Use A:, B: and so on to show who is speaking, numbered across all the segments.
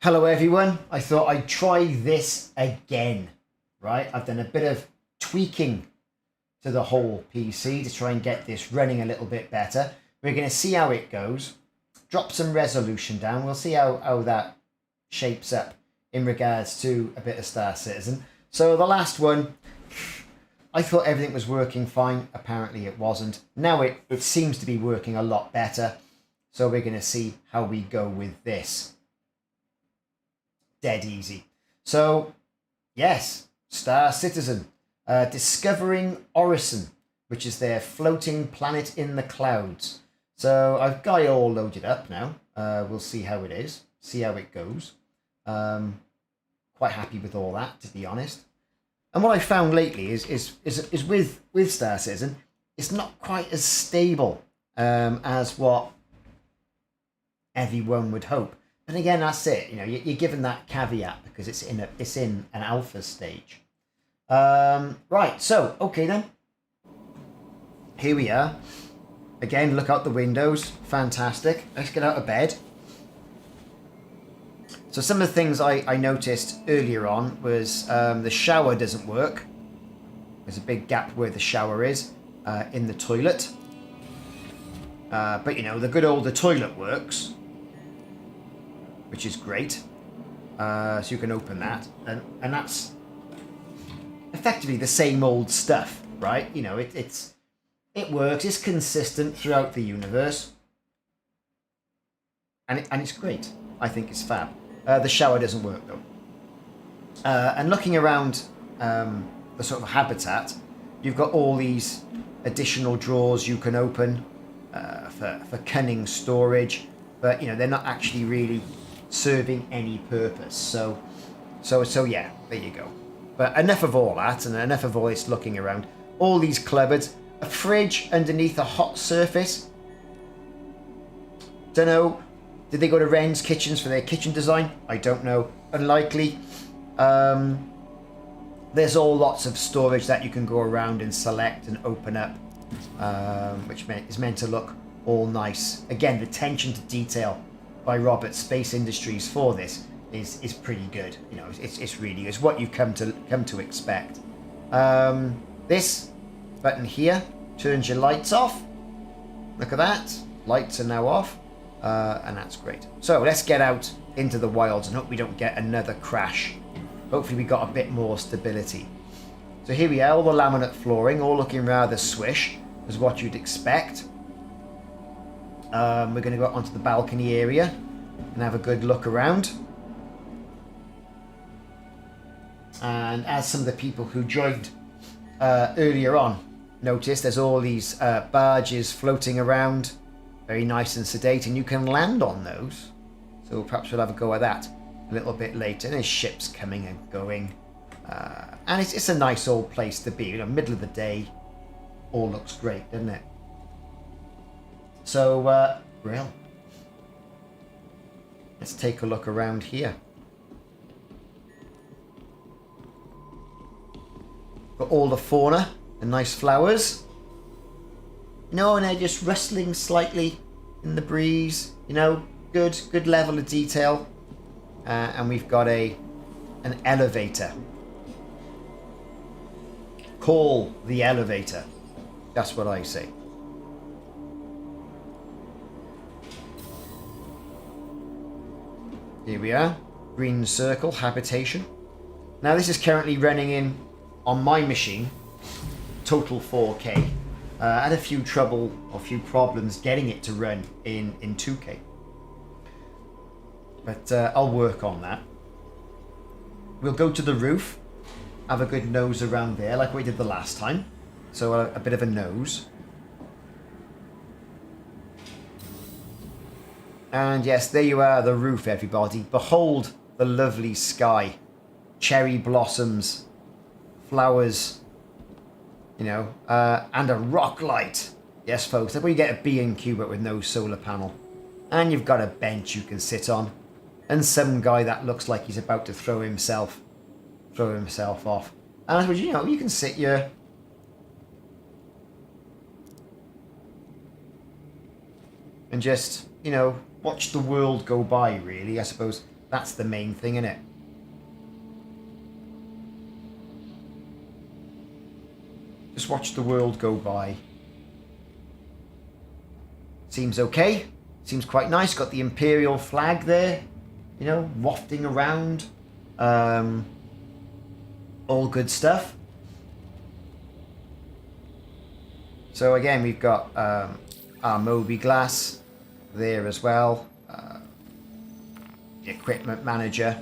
A: Hello everyone, I thought I'd try this again, right? I've done a bit of tweaking to the whole PC to try and get this running a little bit better. We're going to see how it goes, drop some resolution down, we'll see how that shapes up in regards to a bit of Star Citizen. So the last one, I thought everything was working fine, apparently it wasn't. Now it seems to be working a lot better, so we're going to see how we go with this. Dead easy. So, yes, Star Citizen. Discovering Orison, which is their floating planet in the clouds. So, I've got it all loaded up now. We'll see how it is. See how it goes. Quite happy with all that, to be honest. And what I found lately is with Star Citizen, it's not quite as stable as what everyone would hope. And again, that's it. You know, you're given that caveat because it's in an alpha stage. Right. So, okay then. Here we are. Again, look out the windows. Fantastic. Let's get out of bed. So some of the things I noticed earlier on was the shower doesn't work. There's a big gap where the shower is in the toilet. But you know, the good old the toilet works, which is great. So you can open that, and that's effectively the same old stuff, right? You know, it works. It's consistent throughout the universe, and it's great. I think it's fab. The shower doesn't work though. And looking around the sort of habitat, you've got all these additional drawers you can open for cunning storage, but you know they're not actually really serving any purpose. So yeah, there you go. But enough of all that, and enough of all this looking around. All these cupboards, a fridge underneath a hot surface. Don't know. Did they go to Wren's Kitchens for their kitchen design? I don't know. Unlikely. There's all lots of storage that you can go around and select and open up, which is meant to look all nice. Again, the attention to detail by Space Industries for this is pretty good. You know, it's really it's what you've come to expect. This button here turns your lights off. Look at that. Lights are now off. And that's great. So let's get out into the wilds and hope we don't get another crash. Hopefully we got a bit more stability. So here we are, all the laminate flooring, all looking rather swish, as what you'd expect. We're going to go out onto the balcony area and have a good look around. And as some of the people who joined earlier on noticed, there's all these barges floating around. Very nice and sedate, and you can land on those. So perhaps we'll have a go at that a little bit later. There's ships coming and going. And it's a nice old place to be. You know, middle of the day. All looks great, doesn't it? So, Brill. Let's take a look around here. Got all the fauna, the nice flowers. No, and they're just rustling slightly in the breeze. You know, good level of detail. And we've got an elevator. Call the elevator. That's what I say. Here we are. Green circle, habitation. Now this is currently running in on my machine. Total 4K. I had a few problems getting it to run in 2K. But I'll work on that. We'll go to the roof, have a good nose around there like we did the last time. So a bit of a nose. And yes, there you are, the roof, everybody. Behold the lovely sky. Cherry blossoms, flowers, you know, and a rock light. Yes, folks, that's where you get a B&Q but with no solar panel. And you've got a bench you can sit on. And some guy that looks like he's about to throw himself off. And I suppose, you know, you can sit here. And just, you know, watch the world go by, really. I suppose That's the main thing, isn't it? Just watch the world go by. Seems okay. Seems quite nice. Got the Imperial flag there, you know, wafting around. All good stuff. So again, we've got our Moby glass there as well. The equipment manager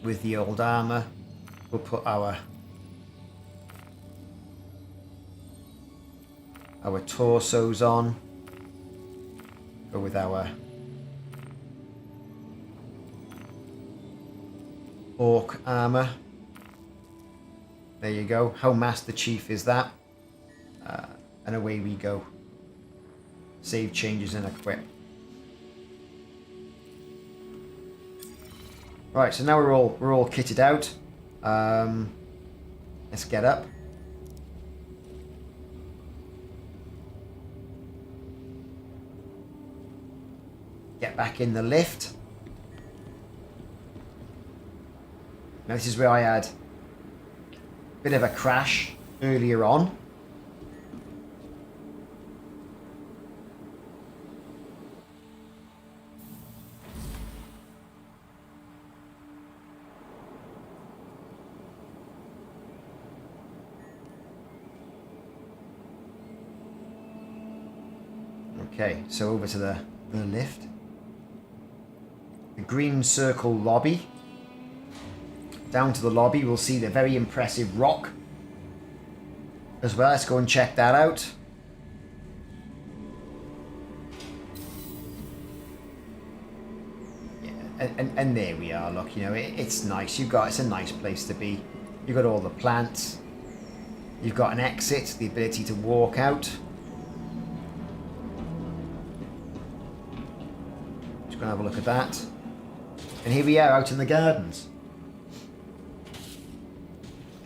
A: with the old armor. We'll put our torsos on. Go with our orc armor. There you go. How Master Chief is that? And away we go. Save changes and equip. Right, so now we're all kitted out. Let's get up. Get back in the lift. Now this is where I had a bit of a crash earlier on. Okay, so over to the lift. The green circle lobby. Down to the lobby, we'll see the very impressive rock as well. Let's go and check that out. Yeah, and there we are. Look, you know, it's nice. It's a nice place to be. You've got all the plants. You've got an exit, the ability to walk out. Just gonna have a look at that. And here we are out in the gardens.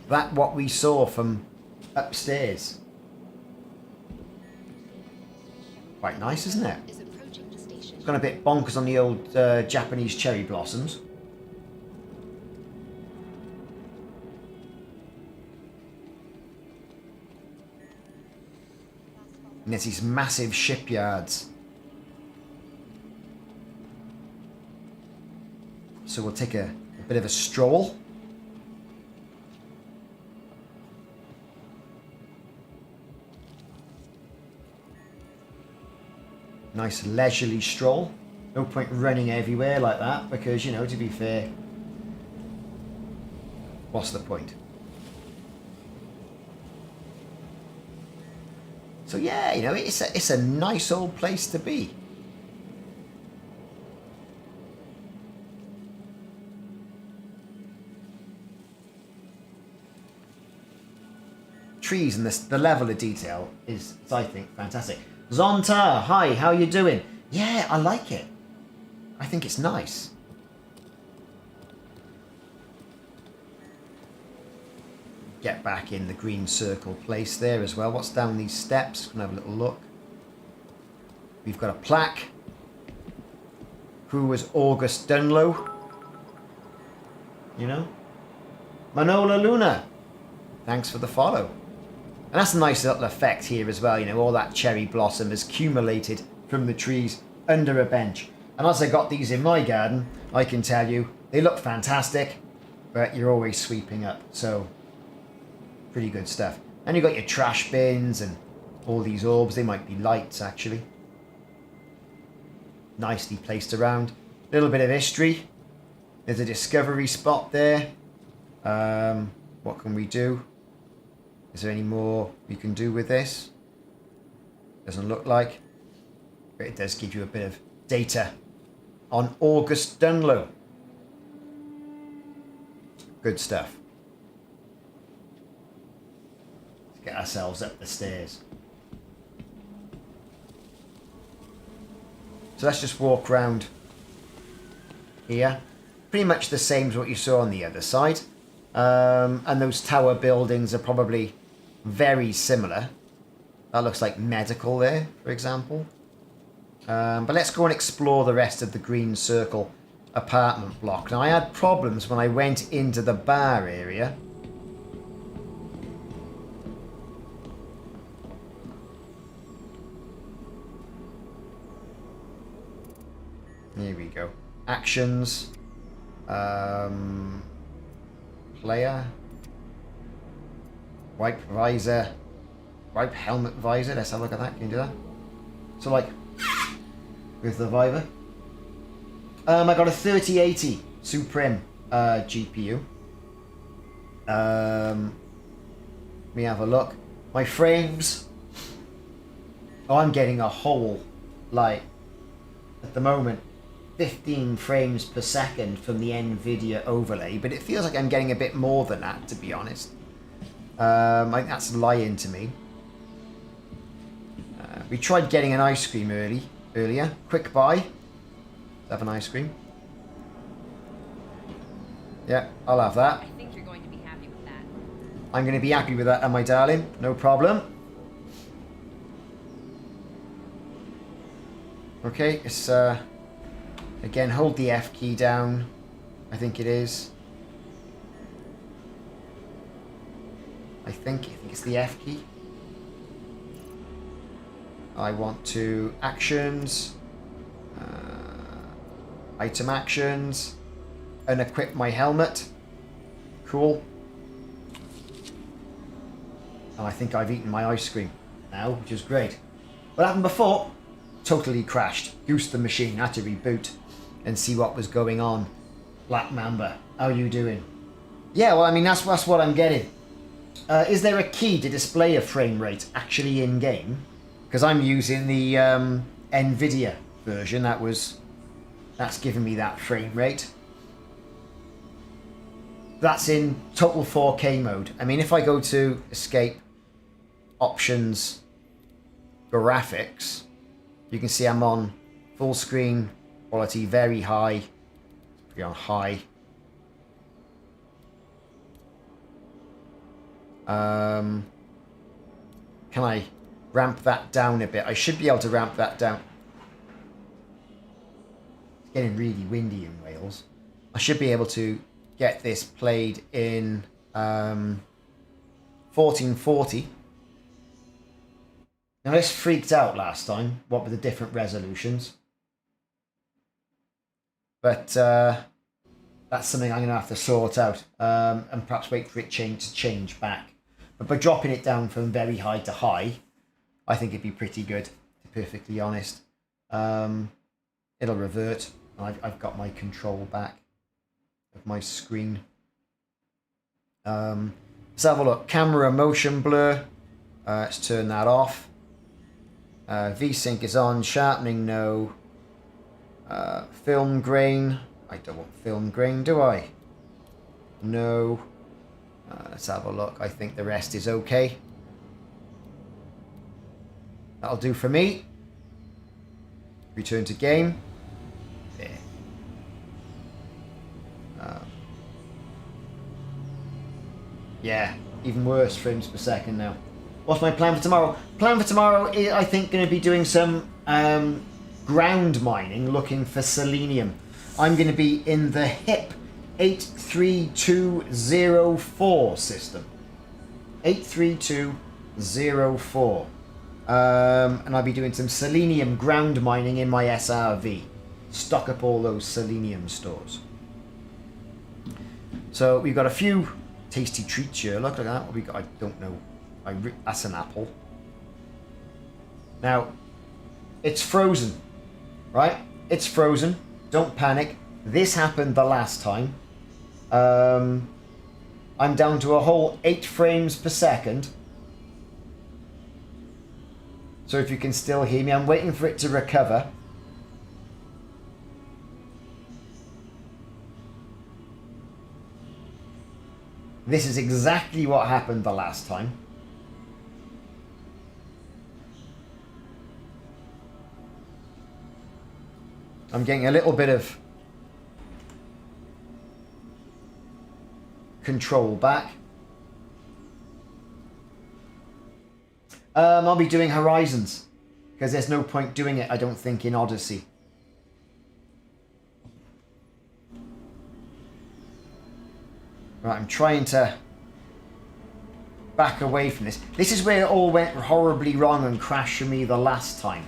A: That what we saw from upstairs. Quite nice, isn't it? It's gone a bit bonkers on the old Japanese cherry blossoms. And there's these massive shipyards. So we'll take a bit of a stroll. Nice leisurely stroll. No point running everywhere like that because, you know, to be fair, what's the point? So yeah, you know, it's a nice old place to be. Trees and the level of detail is, I think, fantastic. Zonta, hi, how you doing? Yeah, I like it. I think it's nice. Get back in the green circle place there as well. What's down these steps? Gonna have a little look. We've got a plaque. Who was August Dunlow? You know? Manola Luna. Thanks for the follow. And that's a nice little effect here as well, you know, all that cherry blossom has accumulated from the trees under a bench. And as I got these in my garden, I can tell you, they look fantastic, but you're always sweeping up, so pretty good stuff. And you've got your trash bins and all these orbs, they might be lights actually. Nicely placed around. A little bit of history. There's a discovery spot there. What can we do? Is there any more we can do with this? Doesn't look like. But it does give you a bit of data on August Dunlow. Good stuff. Let's get ourselves up the stairs. So let's just walk around here. Pretty much the same as what you saw on the other side. And those tower buildings are probably very similar. That looks like medical there, for example. But let's go and explore the rest of the green circle apartment block. Now, I had problems when I went into the bar area. Here we go. Actions. Player. Wipe visor. Wipe helmet visor. Let's have a look at that. Can you do that? So, like, with the visor. I got a 3080 Supreme GPU. Let me have a look. My frames. Oh, I'm getting a whole, like, at the moment, 15 frames per second from the NVIDIA overlay, but it feels like I'm getting a bit more than that, to be honest. I think that's lying to me. We tried getting an ice cream earlier. Quick buy. Let's have an ice cream. Yeah, I'll have that.
B: I think you're going to be happy with that.
A: I'm going to be happy with that, my darling. No problem. Okay, it's again, hold the F key down. I think it is. I think it's the F key. I want to actions, item actions, unequip my helmet. Cool. And I think I've eaten my ice cream now, which is great. What happened before? Totally crashed. Goosed the machine. Had to reboot and see what was going on. Black Mamba, how are you doing? Yeah, well, I mean, that's what I'm getting. Is there a key to display a frame rate actually in game? Because I'm using the NVIDIA version. That's giving me that frame rate. That's in total 4K mode. I mean, if I go to escape, options, graphics, you can see I'm on full screen quality, very high. Be on high. Can I ramp that down a bit? I should be able to ramp that down. It's getting really windy in Wales. I should be able to get this played in 1440. Now this freaked out last time, what with the different resolutions. But that's something I'm going to have to sort out and perhaps wait for it to change back. But by dropping it down from very high to high, I think it'd be pretty good, to be perfectly honest. It'll revert. I've got my control back of my screen. Let's have a look. Camera motion blur. Let's turn that off. VSync is on. Sharpening, no. Film grain. I don't want film grain, do I? No. Let's have a look. I think the rest is okay. That'll do for me. Return to game. There. Yeah, even worse frames per second now. What's my plan for tomorrow? Plan for tomorrow is, I think, going to be doing some ground mining, looking for selenium. I'm going to be in the HIP 83204 system. 83204. And I'll be doing some selenium ground mining in my SRV. Stock up all those selenium stores. So we've got a few tasty treats here. Look at that. What we got? I don't know. That's an apple. Now, it's frozen, right? It's frozen. Don't panic. This happened the last time. I'm down to a whole 8 frames per second. So if you can still hear me, I'm waiting for it to recover. This is exactly what happened the last time. I'm getting a little bit of control back. I'll be doing Horizons. Because there's no point doing it, I don't think, in Odyssey. Right, I'm trying to back away from this. This is where it all went horribly wrong and crashed for me the last time.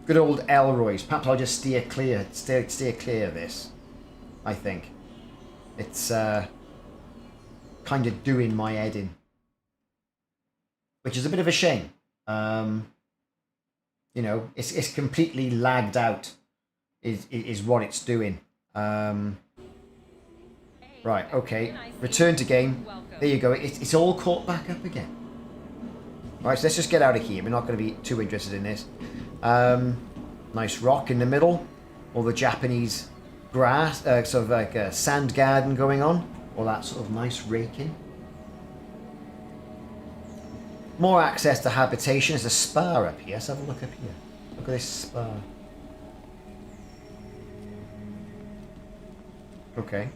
A: Good old Elroy's. Perhaps I'll just steer clear of this, I think. It's kind of doing my head in. Which is a bit of a shame. You know, it's completely lagged out is what it's doing. Right, okay. Return to game. There you go. It's all caught back up again. Alright, so let's just get out of here. We're not going to be too interested in this. Nice rock in the middle. All the Japanese grass, sort of like a sand garden going on. All that sort of nice raking. More access to habitation. There's a spa up here. Let's have a look up here. Look at this spa. Okay.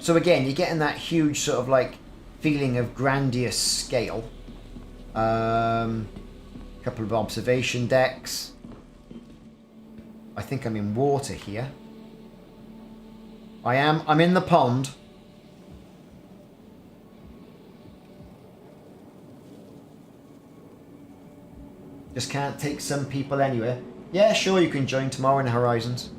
A: So again, you're getting that huge sort of like feeling of grandiose scale. Couple of observation decks. I think I'm in water here. I'm in the pond. Just can't take some people anywhere. Yeah, sure, you can join tomorrow in Horizons.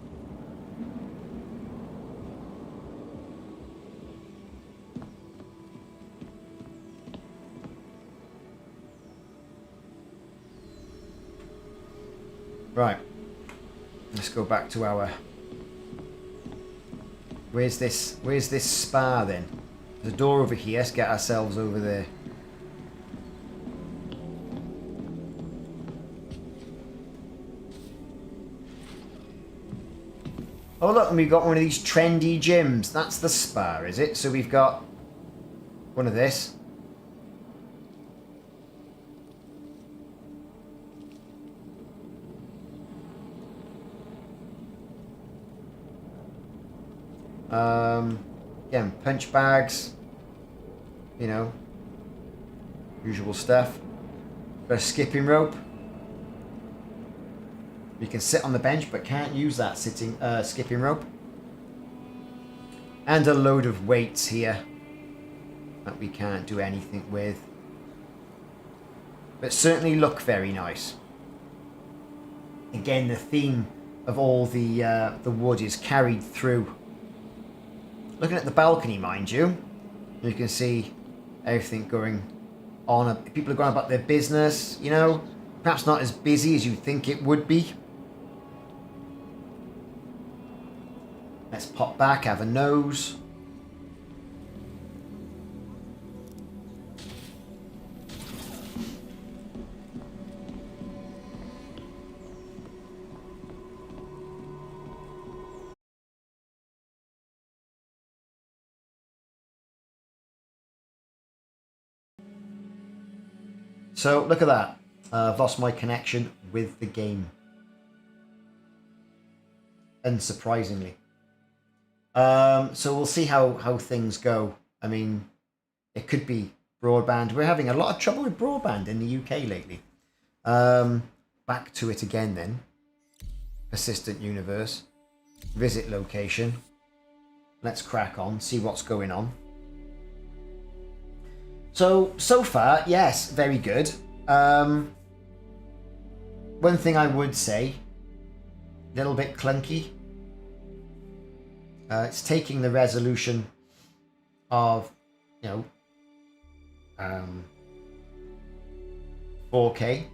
A: Right. Let's go back to our... Where's this spa then? There's a door over here. Let's get ourselves over there. Oh look, and we've got one of these trendy gyms. That's the spa, is it? So we've got one of this. Again, punch bags. You know, usual stuff. Got a skipping rope. You can sit on the bench, but can't use that skipping rope. And a load of weights here that we can't do anything with. But certainly look very nice. Again, the theme of all the wood is carried through. Looking at the balcony, mind you, you can see everything going on. People are going about their business, you know. Perhaps not as busy as you think it would be. Let's pop back, have a nose. So, look at that. I've lost my connection with the game. Unsurprisingly. So we'll see how things go. I mean, it could be broadband. We're having a lot of trouble with broadband in the UK lately. Back to it again then. Persistent universe. Visit location. Let's crack on, see what's going on. So far, yes, very good. One thing I would say, a little bit clunky. It's taking the resolution of, 4K.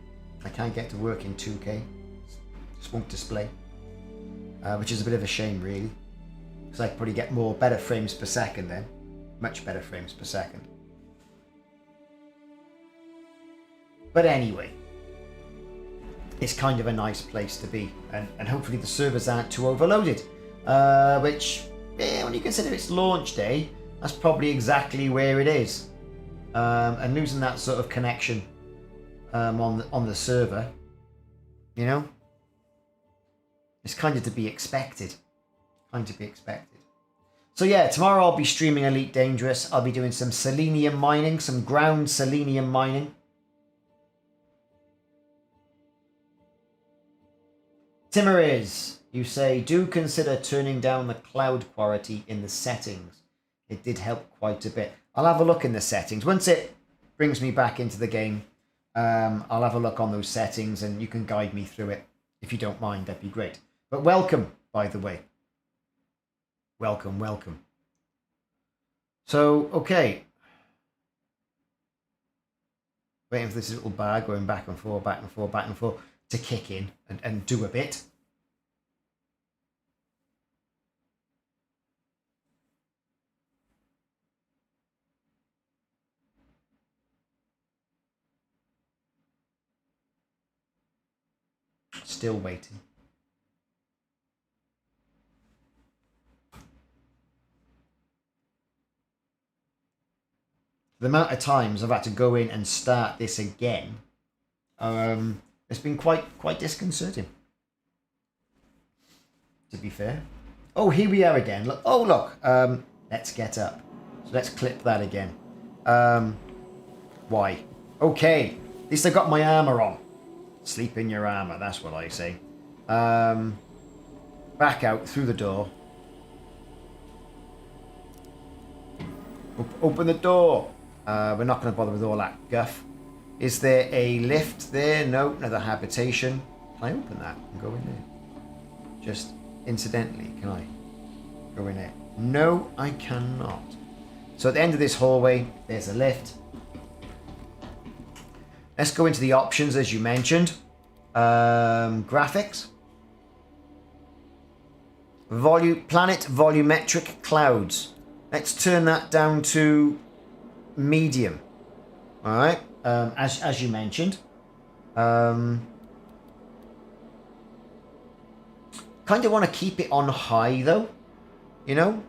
A: I can't get to work in 2K. Just won't display. Which is a bit of a shame, really. Because I could probably get better frames per second then. Much better frames per second. But anyway, it's kind of a nice place to be. And hopefully the servers aren't too overloaded. Which, when you consider it's launch day, that's probably exactly where it is. And losing that sort of connection on the server, It's kind of to be expected. Kind of to be expected. So yeah, tomorrow I'll be streaming Elite Dangerous. I'll be doing some selenium mining, some ground selenium mining. Timoriz, you say, do consider turning down the cloud quality in the settings. It did help quite a bit. I'll have a look in the settings. Once it brings me back into the game, I'll have a look on those settings and you can guide me through it. If you don't mind, that'd be great. But welcome, by the way. Welcome, welcome. So, okay. Waiting for this little bar going back and forth, back and forth, back and forth to kick in and do a bit. Still waiting. The amount of times I've had to go in and start this again, it's been quite disconcerting, to be fair. Oh, here we are again. Look, oh, look. Let's get up. So let's clip that again. Why? Okay. At least I got my armor on. Sleep in your armor, that's what I say. Back out through the door. Open the door. We're not going to bother with all that guff. Is there a lift there? No, another habitation. Can I open that and go in there? Just incidentally, can I go in there? No, I cannot. So at the end of this hallway, there's a lift. Let's go into the options as you mentioned. Graphics. Planet volumetric clouds. Let's turn that down to medium. All right. As you mentioned. Kind of want to keep it on high though. You know.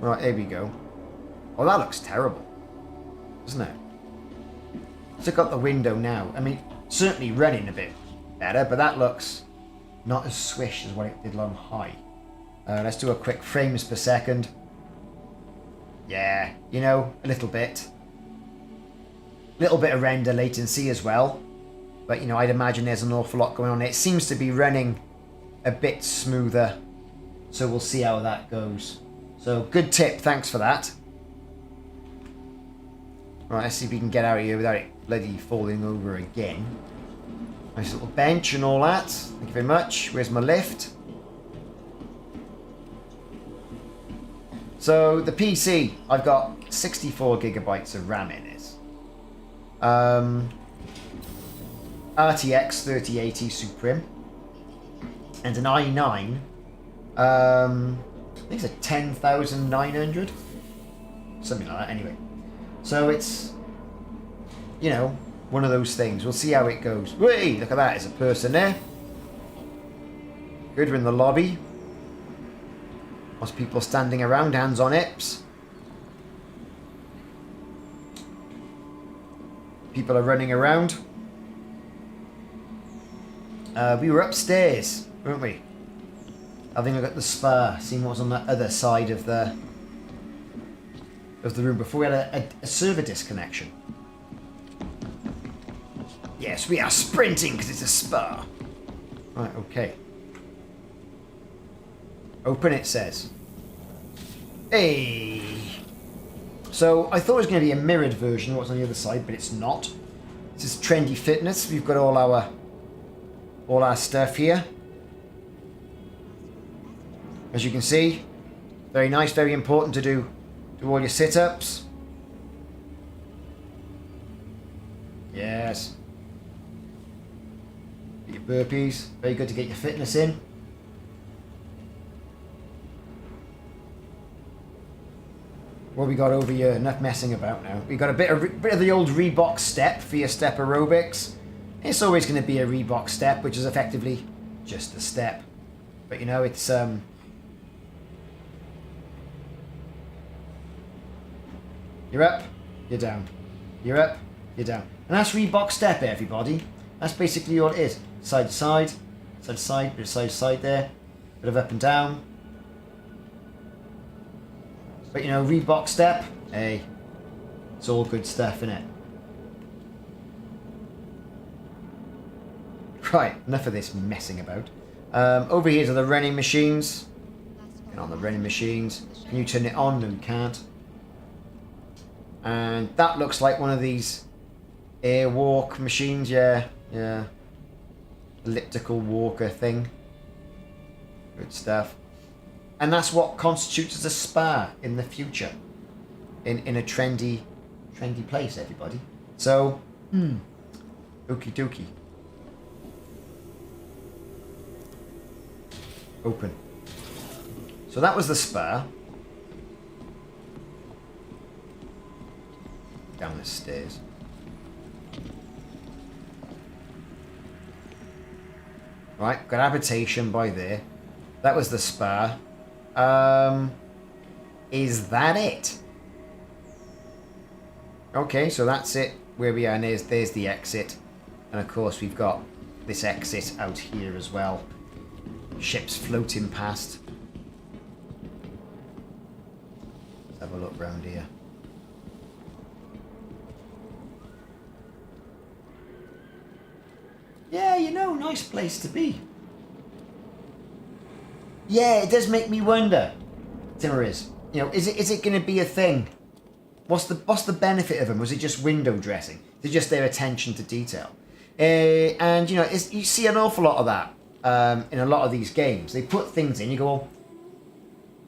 A: Right, there we go. Oh, that looks terrible, doesn't it? Look out the window now. I mean, certainly running a bit better, but that looks not as swish as what it did on high. Let's do a quick frames per second. Yeah, you know, a little bit. Little bit of render latency as well. But, you know, I'd imagine there's an awful lot going on. It seems to be running a bit smoother. So we'll see how that goes. So, good tip. Thanks for that. Right, let's see if we can get out of here without it bloody falling over again. Nice little bench and all that. Thank you very much. Where's my lift? So, the PC, I've got 64 gigabytes of RAM in it. RTX 3080 Supreme. And an i9. I think it's a 10,900. Something like that, anyway. So it's, you know, one of those things. We'll see how it goes. Whee! Look at that. There's a person there. Good, we're in the lobby. Lots of people standing around, hands on hips. People are running around. We were upstairs, weren't we? Having a look at the spa, seeing what was on the other side of the room before we had a server disconnection. Yes, we are sprinting because it's a spa. Right, okay. Open, it says. Hey! So, I thought it was going to be a mirrored version of what's on the other side, but it's not. This is Trendy Fitness. We've got all our stuff here. As you can see, very nice, very important to do all your sit-ups. Yes. Get your burpees. Very good to get your fitness in. What we got over here? Enough messing about now. We got a bit of the old Reebok step for your step aerobics. It's always going to be a Reebok step, which is effectively just a step. But you know, it's you're up, you're down. You're up, you're down. And that's Reebok step, everybody. That's basically all it is. Side to side, side to side, bit of side to side there. Bit of up and down. But you know, Reebok step, hey, it's all good stuff, innit? Right, enough of this messing about. Over here are the running machines. Get on the running machines. Can you turn it on? No, you can't. And that looks like one of these airwalk machines. Yeah, yeah. Elliptical walker thing. Good stuff. And that's what constitutes as a spa in the future. In a trendy place, everybody. So, okie dokie. Open. So that was the spa. Down the stairs. Right, got habitation by there. That was the spa. Is that it? Okay, so that's it. Where we are, and there's the exit. And of course we've got this exit out here as well. Ships floating past. Let's have a look round here. Yeah, you know, nice place to be. Yeah, it does make me wonder, Timmer is. You know, is it going to be a thing? What's the benefit of them? Was it just window dressing? Is it just their attention to detail? And you know, you see an awful lot of that in a lot of these games. They put things in, you go,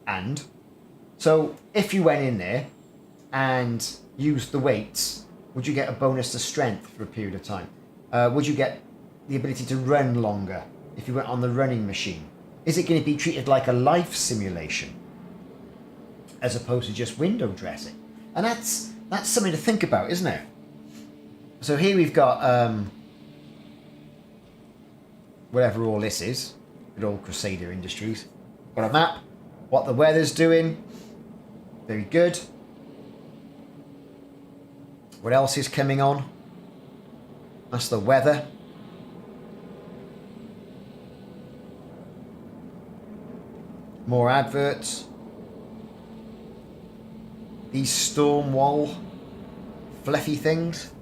A: and so if you went in there and used the weights, would you get a bonus to strength for a period of time? Would you get the ability to run longer if you went on the running machine? Is it going to be treated like a life simulation as opposed to just window dressing? And that's something to think about, isn't it? So here we've got whatever all this is, good old Crusader Industries. Got a map, what the weather's doing, very good. What else is coming on? That's the weather. More adverts. These storm wall fluffy things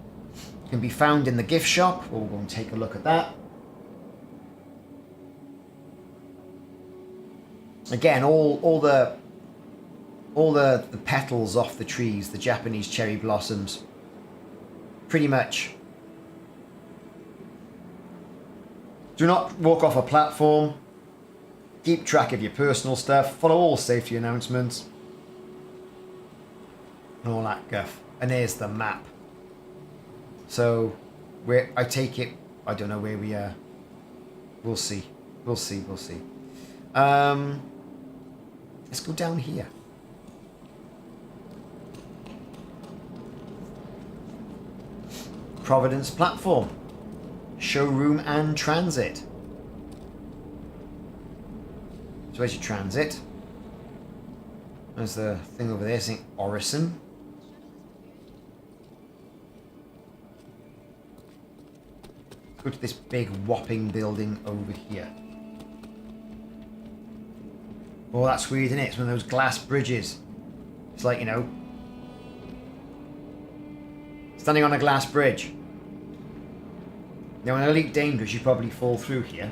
A: can be found in the gift shop. We'll go and take a look at that. Again, all the petals off the trees, the Japanese cherry blossoms, pretty much. Do not walk off a platform. Keep track of your personal stuff. Follow all safety announcements. And all that guff. And there's the map. So, I take it, I don't know where we are. We'll see. We'll see. We'll see. Let's go down here. Providence platform. Showroom and transit. So where's your transit? There's the thing over there saying Orison. Let's go to this big whopping building over here. Oh, that's weird, isn't it? It's one of those glass bridges. It's like, you know, standing on a glass bridge. Now, in Elite Dangerous, you probably fall through here.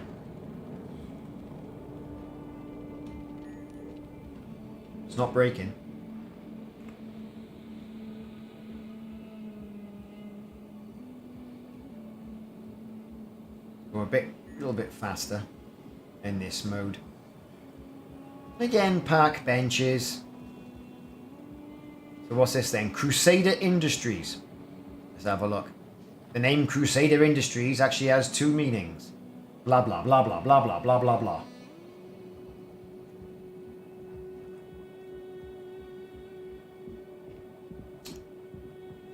A: It's not breaking. Go a little bit faster in this mode. Again, park benches. So what's this then? Crusader Industries. Let's have a look. The name Crusader Industries actually has two meanings. Blah, blah, blah, blah, blah, blah, blah, blah, blah.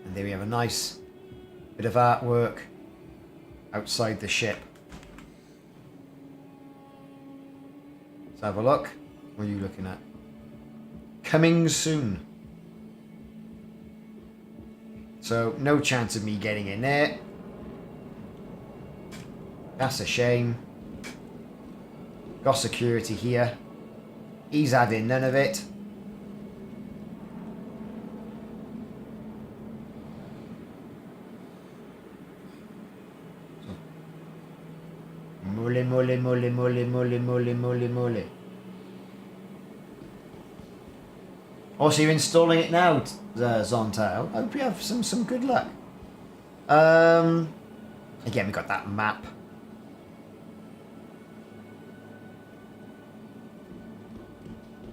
A: And there we have a nice bit of artwork outside the ship. Let's have a look. What are you looking at? Coming soon. So, no chance of me getting in there. That's a shame. Got security here. He's adding none of it. Mole, mole, mole, mole, mole, mole, mole, mole. Oh, so you're installing it now, Zontail. I hope you have some good luck. Again, we got that map.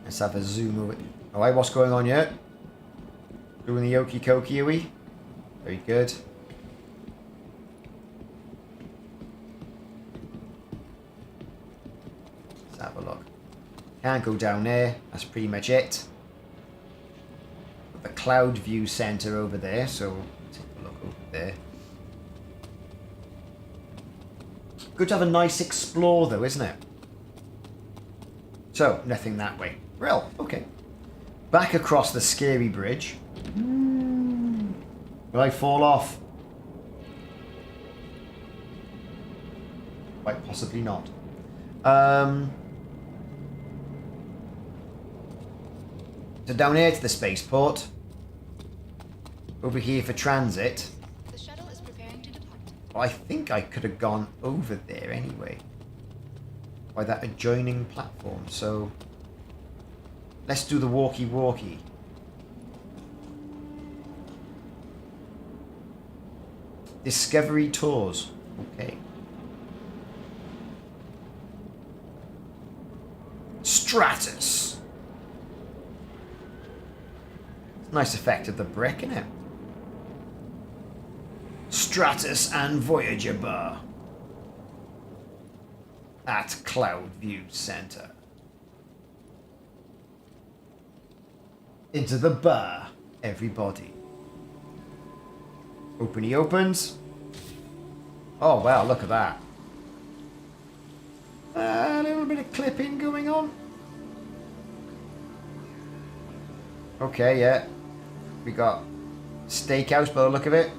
A: Let's have a zoom over. Alright, what's going on here? Doing the okie dokie, are we? Very good. Let's have a look. Can't go down there. That's pretty much it. The cloud view center over there, so take a look over there. Good to have a nice explore though, isn't it? So, nothing that way. Well, okay. Back across the scary bridge. Will I fall off? Quite possibly not. So down here to the spaceport. Over here for transit.
C: The shuttle is preparing to depart.
A: I think I could have gone over there anyway. By that adjoining platform, so let's do the walkie-walkie. Discovery tours. Okay. Stratus. Nice effect of the brick, isn't it? Stratus and Voyager bar. At Cloud View Center. Into the bar, everybody. Open he opens. Oh wow, look at that. A little bit of clipping going on. Okay, yeah. We got steakhouse by the look of it.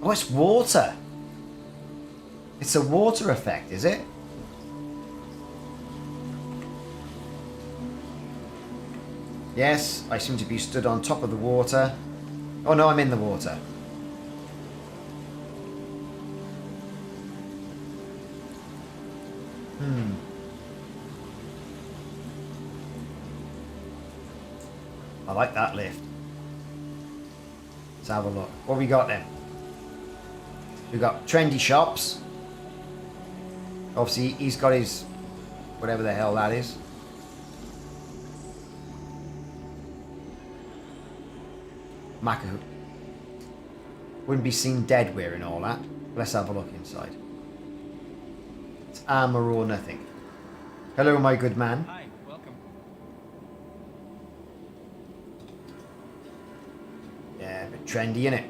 A: Oh, it's water. It's a water effect, is it? Yes, I seem to be stood on top of the water. Oh no, I'm in the water. I like that lift. Let's have a look. What we got then? We got trendy shops. Obviously, he's got his whatever the hell that is. Macahoot. Wouldn't be seen dead wearing all that. Let's have a look inside. It's armor or nothing. Hello, my good man.
D: Hi, welcome.
A: Yeah, a bit trendy, innit?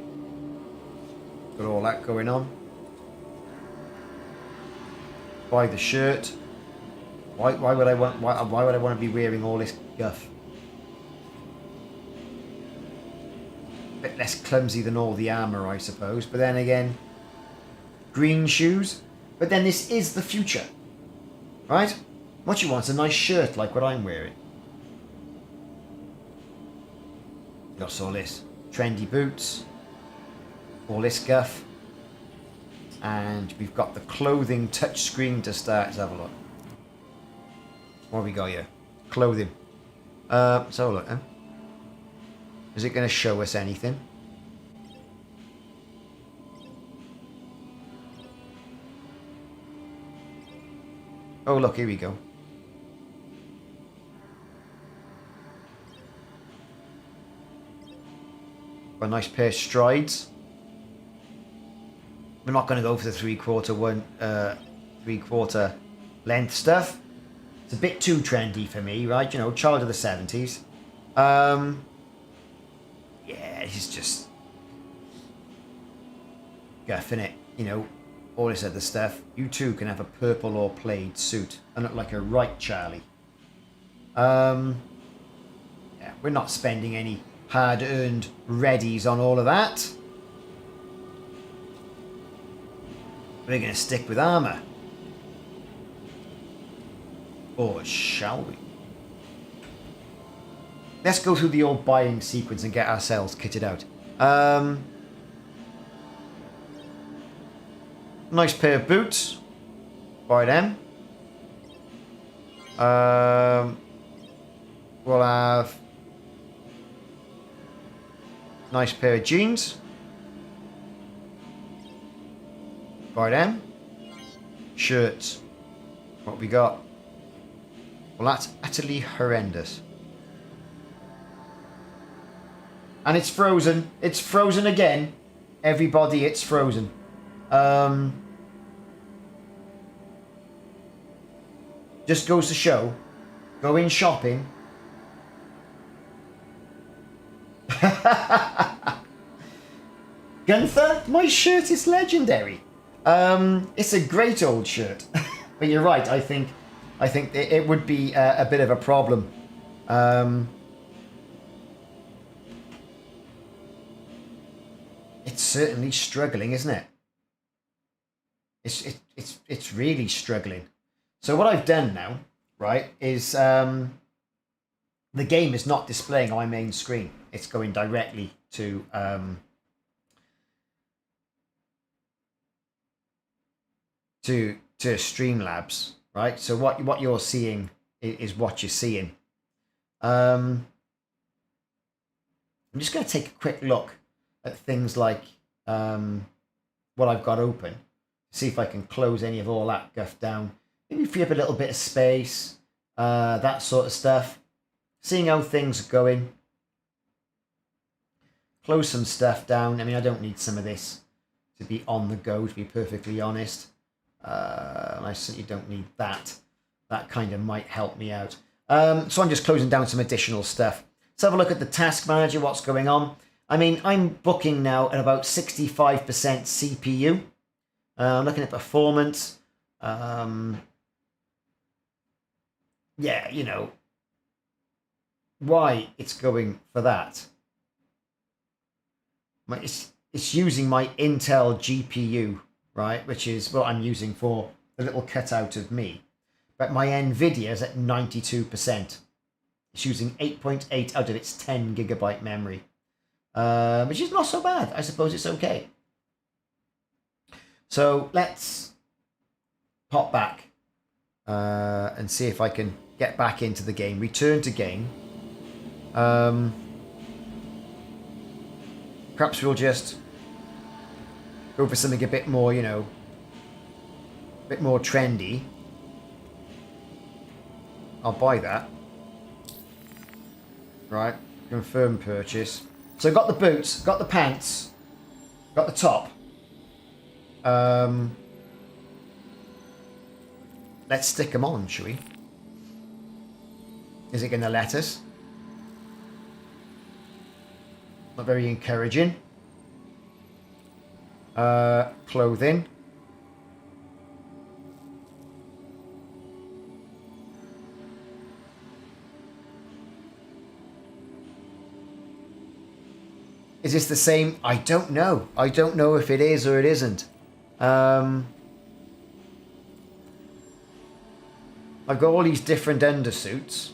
A: Got all that going on. Buy the shirt. Why would I want? Why would I want to be wearing all this guff? Bit less clumsy than all the armor, I suppose. But then again, green shoes. But then this is the future, right? What you want is a nice shirt like what I'm wearing. Got all this trendy boots, all this guff, and we've got the clothing touch screen to start. Let's have a look. What have we got here? Clothing. So look, huh? Is it going to show us anything? Oh look, here we go. A nice pair of strides. We're not going to go for the three-quarter length stuff. It's a bit too trendy for me, right? You know, child of the 70s. Yeah, this is just guff, innit? You know, all this other stuff. You too can have a purple or plaid suit and look like a right Charlie. Yeah, we're not spending any hard-earned readies on all of that. We're going to stick with armor. Or shall we? Let's go through the old buying sequence and get ourselves kitted out. Nice pair of boots. Buy them. We'll have nice pair of jeans. Buy them. Shirts. What we got? Well, that's utterly horrendous. And it's frozen. It's frozen again. Everybody, it's frozen. Just goes to show. Going shopping. Gunther, my shirt is legendary. It's a great old shirt. But you're right, I think it would be a bit of a problem. It's certainly struggling, isn't it? It's really struggling. So what I've done now, right, is the game is not displaying on my main screen. It's going directly to Streamlabs, right? So what you're seeing is what you're seeing. I'm just going to take a quick look at things like what I've got open. See if I can close any of all that guff down. Maybe free up a little bit of space, that sort of stuff. Seeing how things are going. Close some stuff down. I mean, I don't need some of this to be on the go, to be perfectly honest. I certainly don't need that. That kind of might help me out. So I'm just closing down some additional stuff. Let's have a look at the task manager, what's going on. I mean, I'm booking now at about 65% CPU. I'm looking at performance. Yeah, you know, why it's going for that. It's using my Intel GPU, right, which is what I'm using for the little cutout of me. But my NVIDIA is at 92%. It's using 8.8 out of its 10 gigabyte memory, which is not so bad. I suppose it's okay. So let's pop back and see if I can get back into the game. Return to game. Perhaps we'll just go for something a bit more, you know, a bit more trendy. I'll buy that. Right, confirm purchase. So got the boots, got the pants, got the top. Let's stick them on, shall we? Is it going to let us? Not very encouraging. Clothing. Is this the same? I don't know. I don't know if it is or it isn't. I've got all these different undersuits.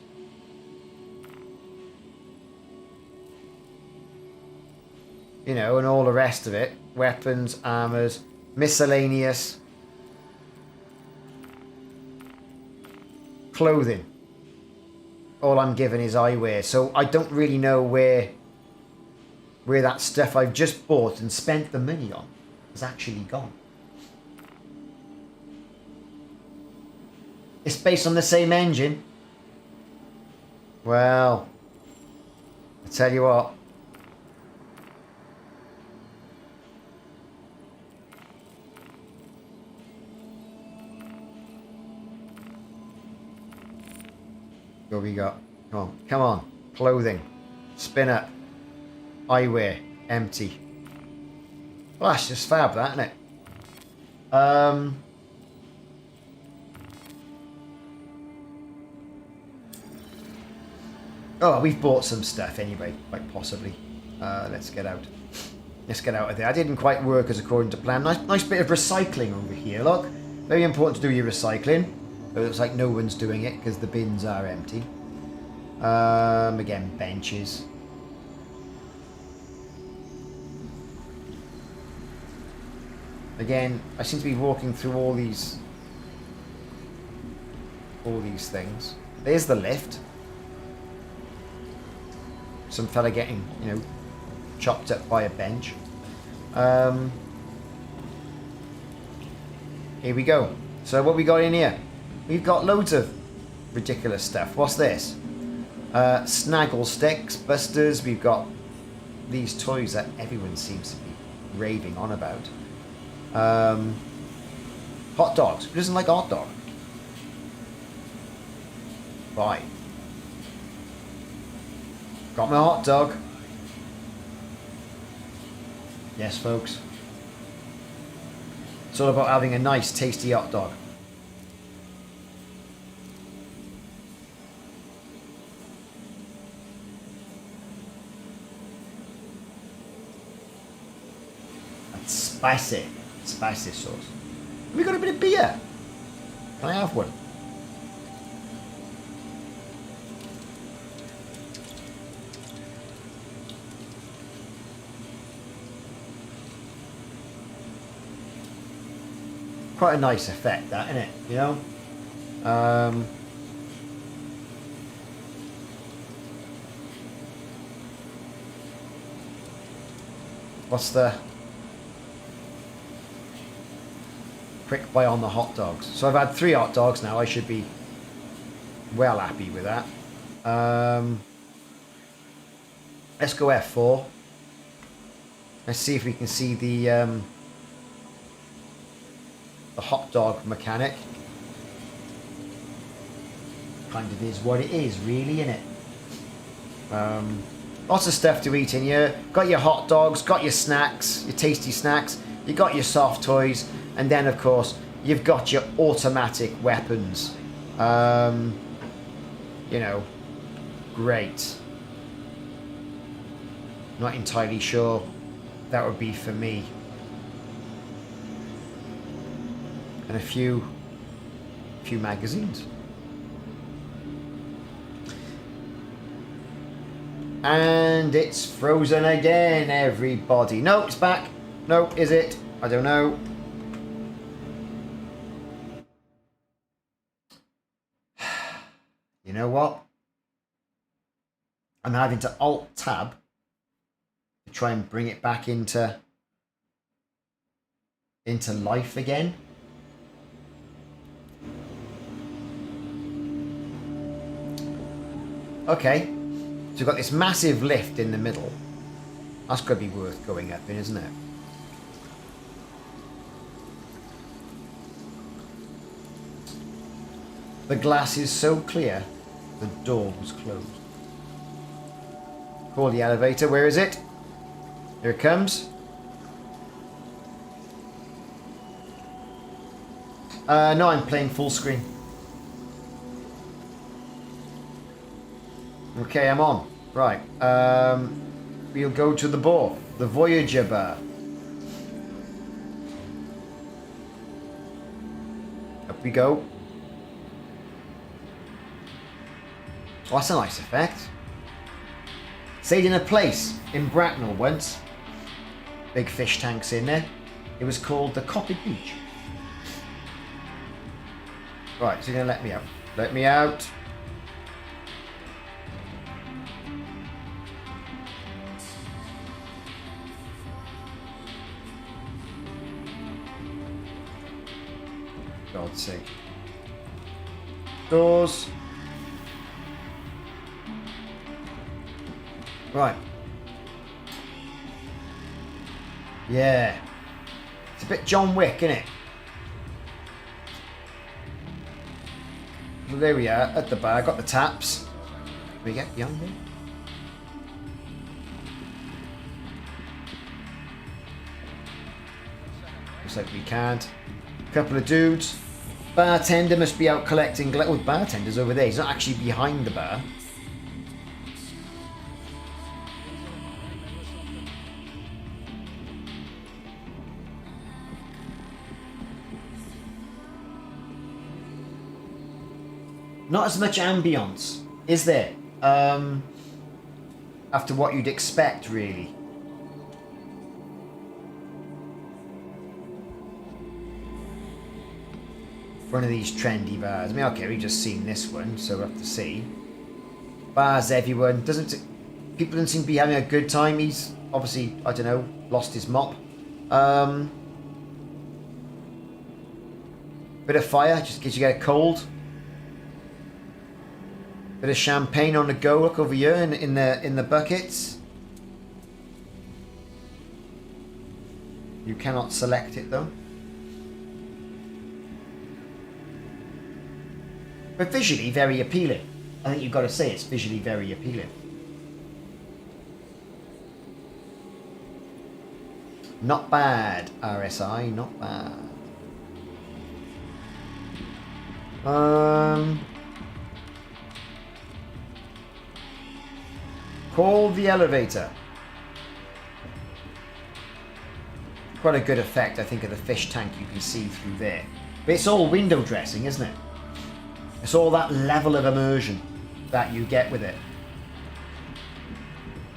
A: You know, and all the rest of it. Weapons, armors, miscellaneous. Clothing. All I'm given is eyewear. So I don't really know where that stuff I've just bought and spent the money on has actually gone. It's based on the same engine. Well, I tell you what. What we got? Come on, come on. Clothing. Spin up. Eyewear. Empty. Well, that's just fab, that, isn't it? Oh, we've bought some stuff anyway, quite possibly. Let's get out. Let's get out of there. I didn't quite work as according to plan. Nice bit of recycling over here, look. Very important to do your recycling. It looks like no one's doing it because the bins are empty. Again, benches. Again, I seem to be walking through all these things. There's the lift. Some fella getting, you know, chopped up by a bench. Here we go. So what we got in here? We've got loads of ridiculous stuff. What's this? Snaggle sticks, busters. We've got these toys that everyone seems to be raving on about. Hot dogs. Who doesn't like hot dog? Right. Got my hot dog. Yes, folks. It's all about having a nice, tasty hot dog. That's spicy. Spicy sauce. Have we got a bit of beer? Can I have one? Quite a nice effect, that, isn't it? You know? What's the quick buy on the hot dogs? So I've had 3 hot dogs now. I should be well happy with that. Let's go F4. Let's see if we can see the hot dog mechanic. Kind of is what it is, really, isn't it? Lots of stuff to eat in here. Got your hot dogs, got your snacks, your tasty snacks, you got your soft toys, and then of course you've got your automatic weapons. You know, great. Not entirely sure that would be for me. And a few magazines. And it's frozen again, everybody. No, it's back. No, is it? I don't know. You know what? I'm having to Alt-Tab to try and bring it back into life again. Okay, so we've got this massive lift in the middle. That's got to be worth going up in, isn't it? The glass is so clear, the door was closed. Call the elevator, where is it? Here it comes. No, I'm playing full screen. Okay, I'm on. Right. We'll go to the bar. The Voyager bar. Up we go. Oh, that's a nice effect. Stayed in a place in Bracknell once. Big fish tanks in there. It was called the Cockpit Beach. Right, so you're going to let me out. Let me out. God's sake. Doors. Right. Yeah. It's a bit John Wick, isn't it? Well, there we are, at the bar. Got the taps. Can we get beyond here? Looks like we can't. Couple of dudes. Bartender must be out collecting. Oh, the bartender's over there. He's not actually behind the bar. Not as much ambience, is there? After what you'd expect, really. One of these trendy bars. I mean, okay, we've just seen this one, so we'll have to see. Bars, everyone. People don't seem to be having a good time. He's obviously, I don't know, lost his mop. Bit of fire, just in case you get a cold. Bit of champagne on the go. Look over here in the buckets. You cannot select it though. But visually very appealing. I think you've got to say it's visually very appealing. Not bad, RSI, not bad. Call the elevator. Quite a good effect, I think, of the fish tank you can see through there. But it's all window dressing, isn't it? It's all that level of immersion that you get with it.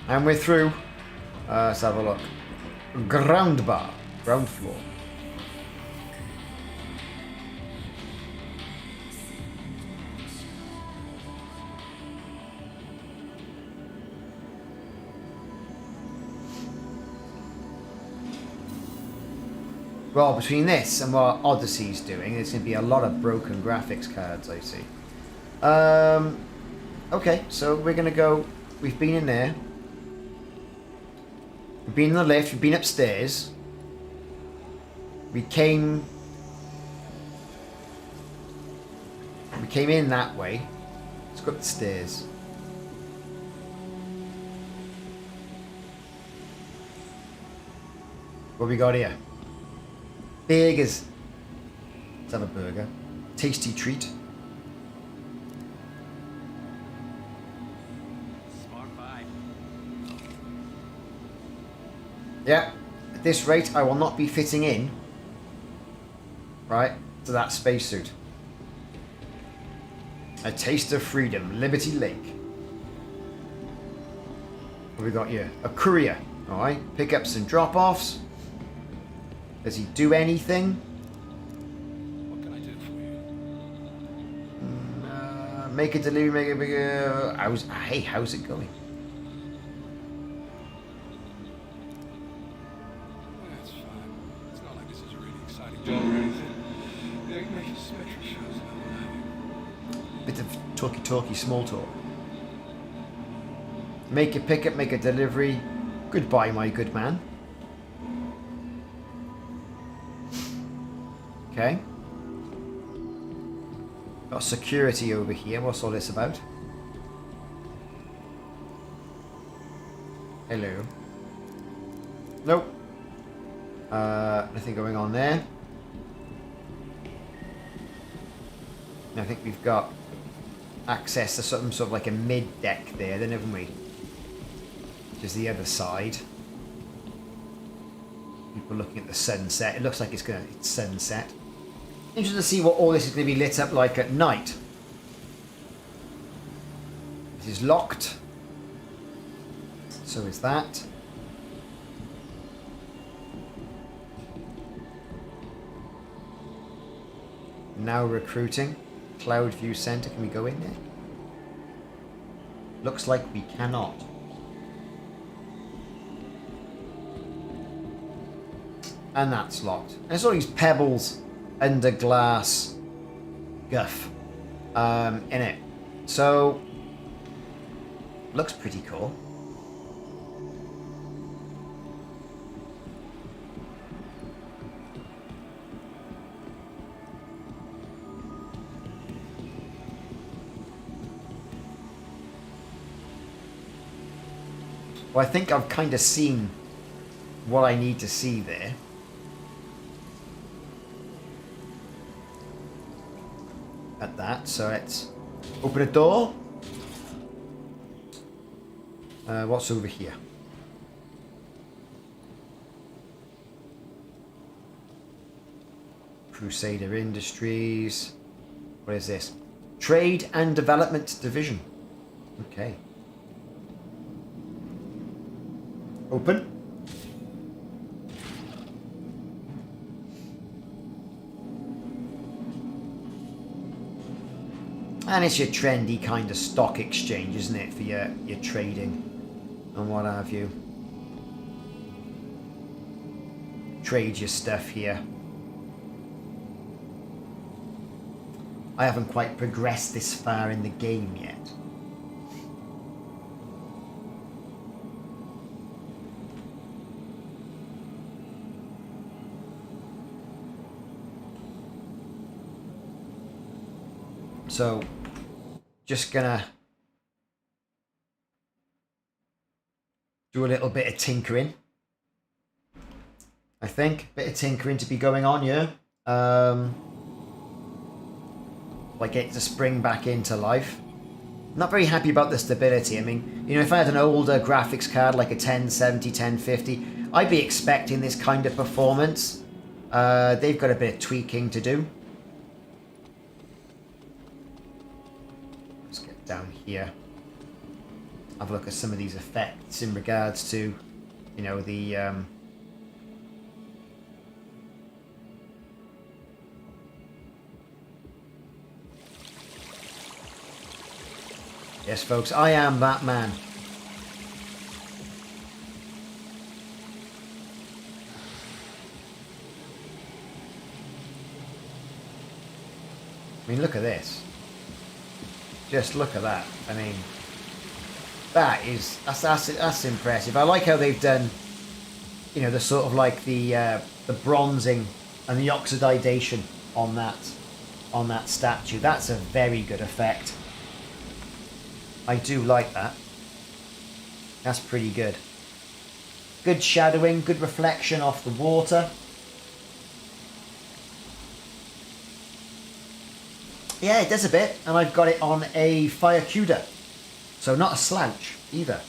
A: And we're through. Let's have a look. Ground bar. Ground floor. Well, between this and what Odyssey's doing, there's going to be a lot of broken graphics cards, I see. Okay, so we're going to go... We've been in there. We've been in the lift. We've been upstairs. We came in that way. Let's go up the stairs. What we got here? Burgers. Let's have a burger. Tasty treat.
D: Smart buy.
A: Yeah. At this rate, I will not be fitting in. Right? To that spacesuit. A taste of freedom. Liberty Lake. What have we got here? A courier. Alright. Pickups and drop-offs. Does he do anything?
D: What can I do for you?
A: Make a delivery, make a bigger... Hey, how's it going?
D: That's fine. It's not like this is a really exciting job or anything. Yeah, you make spectral shows and all that.
A: Bit of talky, small talk. Make a pickup, make a delivery. Goodbye, my good man. Okay. Got security over here. What's all this about? Hello. Nope. Nothing going on there. I think we've got access to some sort of like a mid-deck there, then, haven't we? Which is the other side. People looking at the sunset. It looks like it's sunset. Interested to see what all this is going to be lit up like at night. This is locked. So is that. Now recruiting. Cloud View Center. Can we go in there? Looks like we cannot. And that's locked. And there's all these pebbles under glass guff in it. So, looks pretty cool. Well, I think I've kind of seen what I need to see there. At that, so let's open a door. What's over here? Crusader Industries. What is this? Trade and Development Division. Okay. Open. And it's your trendy kind of stock exchange, isn't it, for your trading and what have you. Trade your stuff here. I haven't quite progressed this far in the game yet. So, just gonna do a little bit of tinkering. I think bit of tinkering to be going on here. Like get to spring back into life. Not very happy about the stability. I mean, you know, if I had an older graphics card like a 1070, 1050, I'd be expecting this kind of performance. They've got a bit of tweaking to do. Let's get down here. Have a look at some of these effects in regards to, you know, the yes, folks, I am that man. I mean, look at this. Just look at that. I mean, that's impressive. I like how they've done, you know, the sort of like the bronzing and the oxidization on that statue. That's a very good effect. I do like that. That's pretty good. Good shadowing, good reflection off the water. Yeah, it does a bit, and I've got it on a fire cuda. So not a slouch either.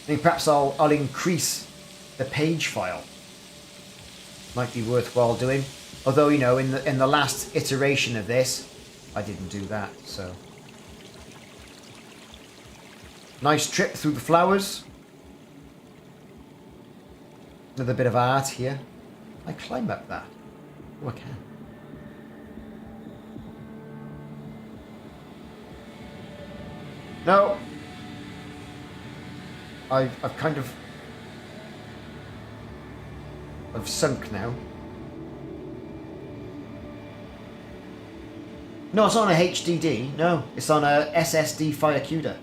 A: I think perhaps I'll increase the page file. Might be worthwhile doing. Although, you know, in the last iteration of this, I didn't do that, so. Nice trip through the flowers. Another bit of art here. I climb up that. Oh, I can. No. I've kind of... I've sunk now. No, it's on a HDD. No, it's on a SSD Fire CUDA.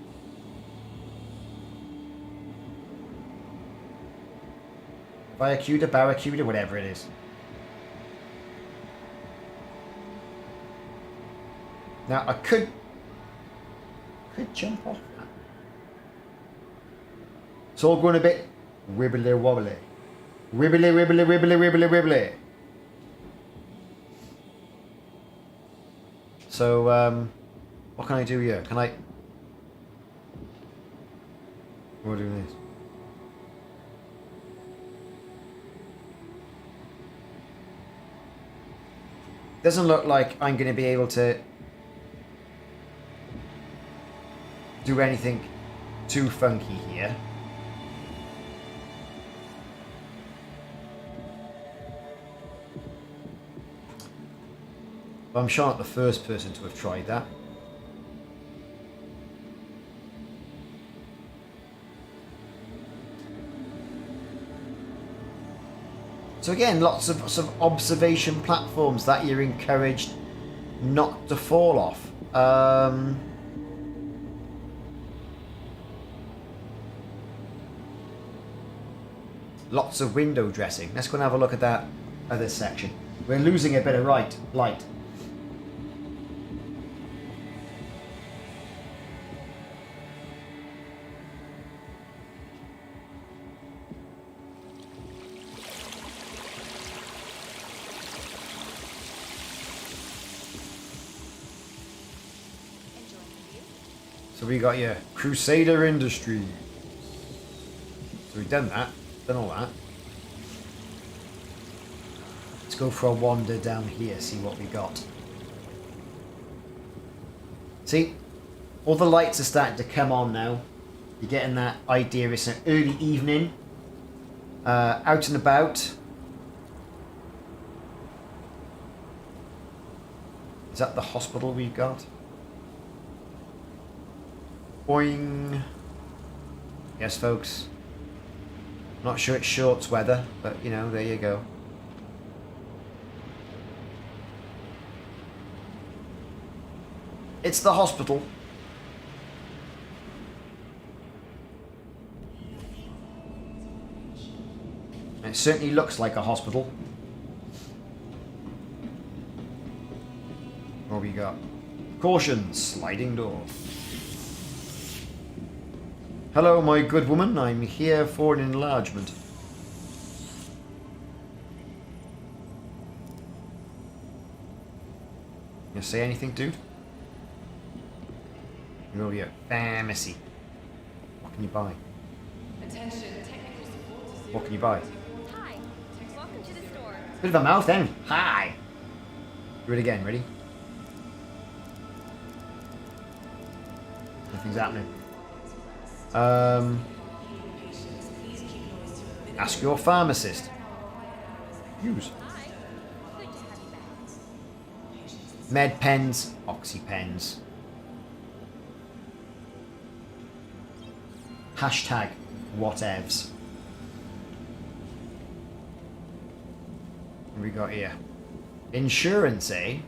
A: Fire CUDA, Barracuda, whatever it is. Now, I could jump off that. It's all going a bit wibbly wobbly. Wibbly, wibbly, wibbly, wibbly, wibbly. So, what can I do here? Can I... What do this? Doesn't look like I'm going to be able to do anything too funky here. But I'm sure I'm not the first person to have tried that. So again, lots of sort of observation platforms that you're encouraged not to fall off. Lots of window dressing. Let's go and have a look at that other section. We're losing a bit of light. So we got your Crusader Industries. So we've done that. Done all that. go for a wander down here, see what we got. See? All the lights are starting to come on now. You're getting that idea. It's an early evening. Out and about. Is that the hospital we've got? Boing. Yes, folks. Not sure it's shorts weather, but you know, there you go. It's the hospital. It certainly looks like a hospital. What we got? Caution, sliding door. Hello, my good woman. I'm here for an enlargement. You say anything, dude? You're over here. Pharmacy. What can you buy?
B: Attention, technical support.
A: What can you buy?
B: Hi, welcome to the store.
A: Bit of a mouth then. Hi. Do it again. Ready? Nothing's happening. Ask your pharmacist. Use.
B: Hi, good to have you back.
A: Med pens, oxy pens. Hashtag whatevs. What we got here? Insurance, eh?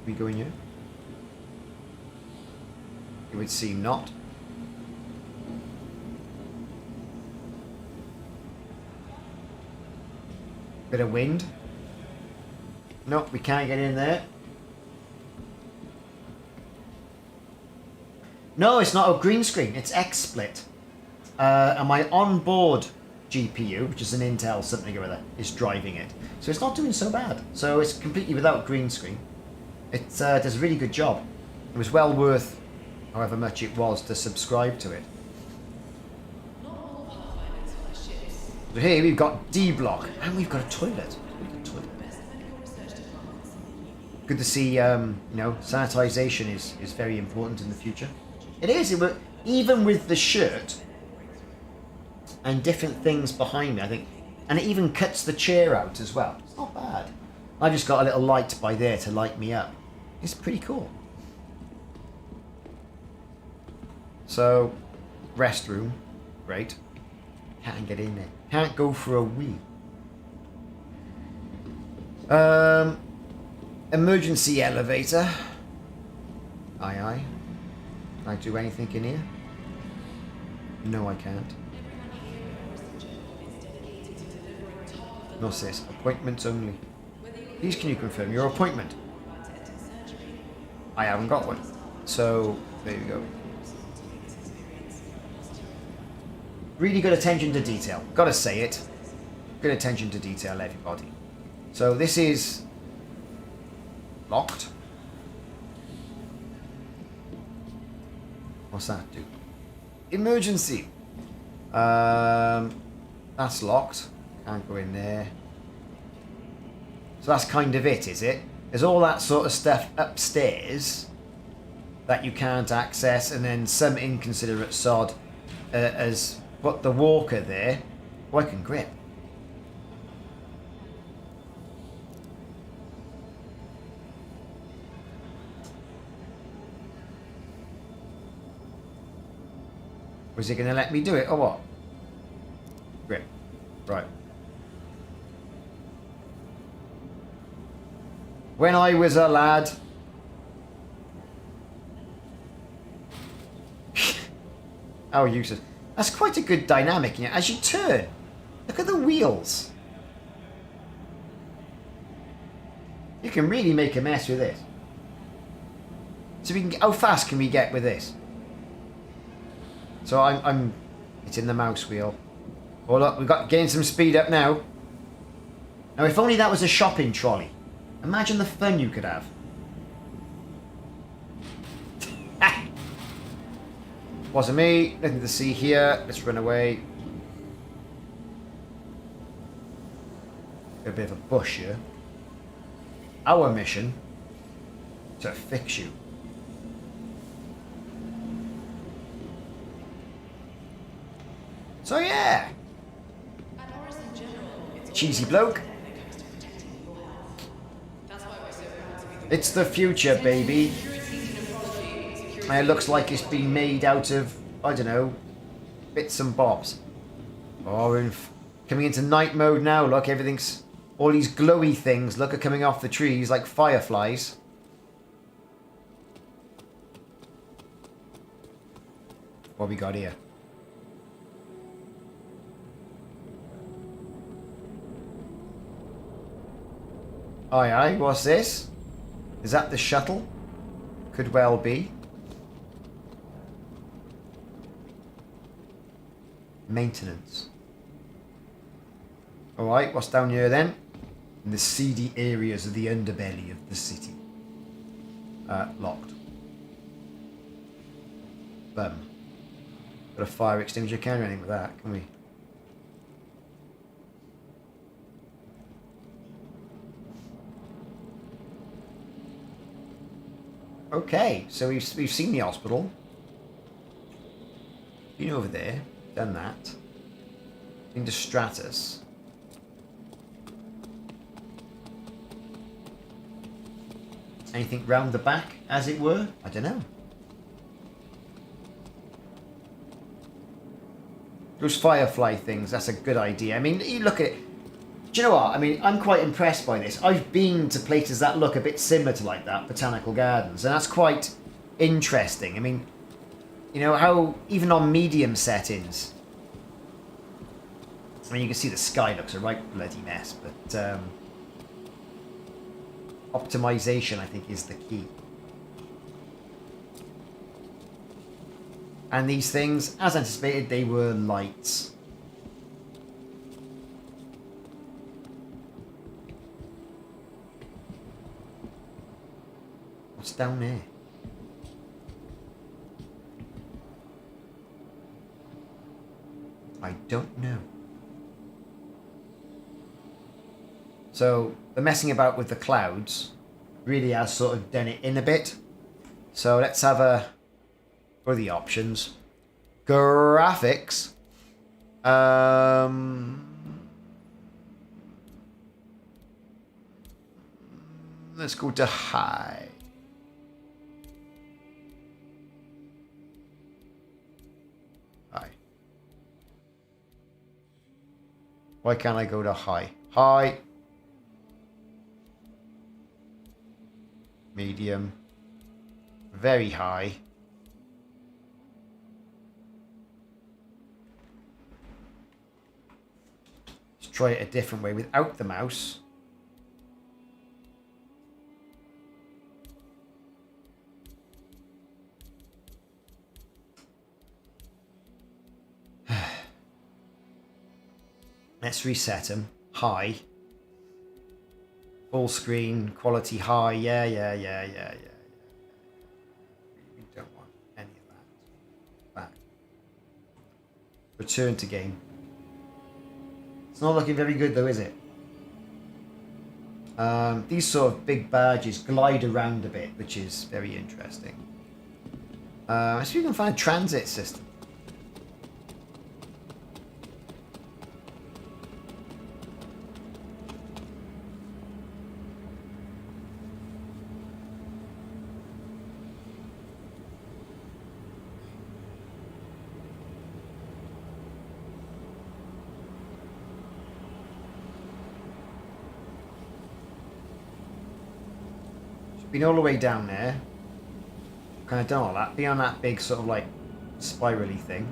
A: We go in here? It would seem not. Bit of wind. Nope, we can't get in there. No, it's not a green screen. It's XSplit. And my onboard GPU, which is an Intel something or other, is driving it. So it's not doing so bad. So it's completely without green screen. It does a really good job. It was well worth however much it was to subscribe to it. So here we've got D block and we've got a toilet. Good to see, you know, sanitization is very important in the future. It is. Even with the shirt and different things behind me, I think, and it even cuts the chair out as well. It's not bad. I just got a little light by there to light me up. It's pretty cool. So, restroom, great. Can't get in there. Can't go for a wee. Emergency elevator. Aye, aye. Can I do anything in here? No, I can't. What's this? Appointments only. Please can you confirm your appointment? I haven't got one. So, there you go. Really good attention to detail. Gotta say it. Good attention to detail, everybody. So this is locked. What's that do? Emergency. That's locked. Can't go in there. So that's kind of it, is it? There's all that sort of stuff upstairs that you can't access, and then some inconsiderate sod has put the walker there. Oh, I can grip. Was it going to let me do it, or what? Grip. Right. When I was a lad... How useless. That's quite a good dynamic, you know, as you turn. Look at the wheels. You can really make a mess with this. So we can, how fast can we get with this? So I'm it's in the mouse wheel. Oh look, we've got getting some speed up now. Now if only that was a shopping trolley. Imagine the fun you could have. Wasn't me. Nothing to see here. Let's run away. A bit of a bush here. Our mission to fix you. So yeah. Cheesy bloke. It's the future, baby. And it looks like it's been made out of, I don't know, bits and bobs. Oh, we're coming into night mode now. Look, everything's... All these glowy things, look, are coming off the trees like fireflies. What we got here? Aye, aye, what's this? Is that the shuttle? Could well be. Maintenance. Alright, what's down here then? In the seedy areas of the underbelly of the city. Locked. Got a fire extinguisher, can't do anything with that, can we? Okay, so we've seen the hospital. Been over there, done that. Into Stratus. Anything round the back, as it were? I don't know. Those firefly things, that's a good idea. I mean, you look at it. Do you know what? I mean, I'm quite impressed by this. I've been to places that look a bit similar to like that, botanical gardens, and that's quite interesting. I mean, you know, how even on medium settings, I mean, you can see the sky looks a right bloody mess, but optimization, I think, is the key. And these things, as anticipated, they were lights. What's down there? I don't know. So the messing about with the clouds really has sort of done it in a bit. So let's have a... for the options. Graphics. Let's go to high. High. Why can't I go to high? High. Medium. Very high. Let's try it a different way without the mouse. Let's reset them. High. Full screen, quality high. Yeah. We don't want any of that. Back. Return to game. It's not looking very good though, is it? These sort of big badges glide around a bit, which is very interesting. Let's see if we can find a transit system. Been all the way down there. Kind of done all that. Be on that big sort of like spirally thing.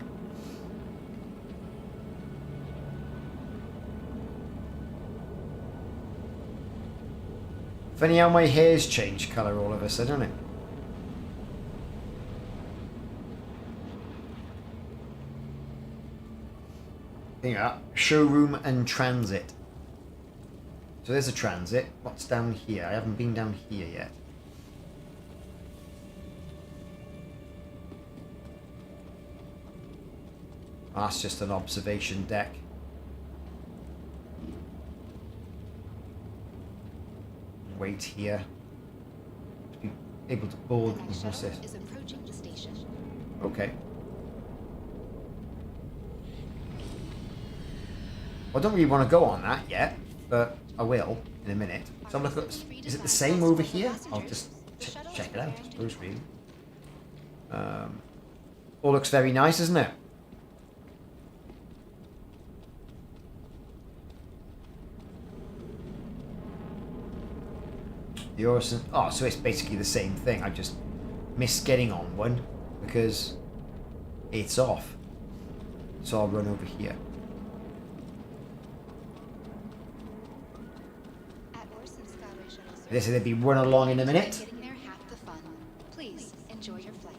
A: Funny how my hair's changed colour all of a sudden, isn't it? Yeah, showroom and transit. So there's a transit. What's down here? I haven't been down here yet. That's just an observation deck. Wait here. To be able to board.
C: The next
A: What's
C: shuttle
A: this?
C: is approaching the station.
A: Okay. I don't really want to go on that yet, but I will in a minute. So I'm looking at, is it the same over here? I'll just check it out, I suppose, really. All looks very nice, isn't it? The Orison. Oh, so it's basically the same thing. I just missed getting on one because it's off. So I'll run over here.
C: At Orison Skyway Shuttle Service,
A: This will be run along in a minute.
C: getting there half the fun. Please enjoy your flight.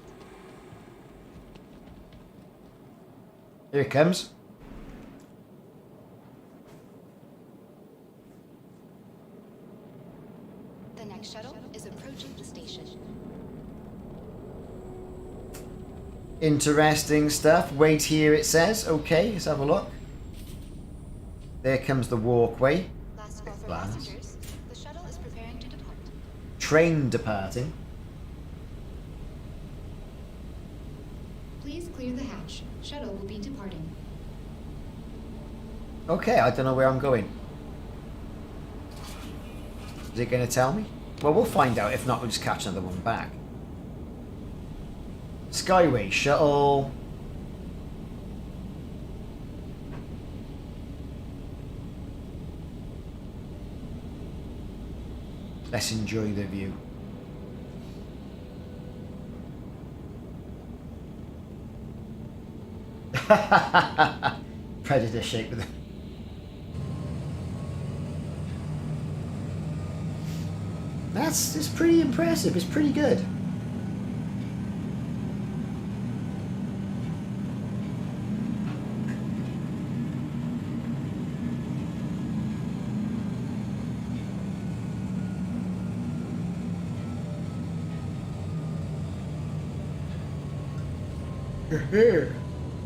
A: Here it comes.
C: The next shuttle is approaching the station.
A: Interesting stuff. Wait here, it says. Okay, let's have a look. There comes the walkway.
C: Last call for
A: Glass.
C: passengers. The shuttle is preparing to depart.
A: Train departing.
C: Please clear the hatch. Shuttle will be departing.
A: Okay, I don't know where I'm going. Is it going to tell me? Well, we'll find out. If not, we'll just catch another one back. Skyway shuttle. Let's enjoy the view. Predator shape with it. It's pretty impressive. It's pretty good.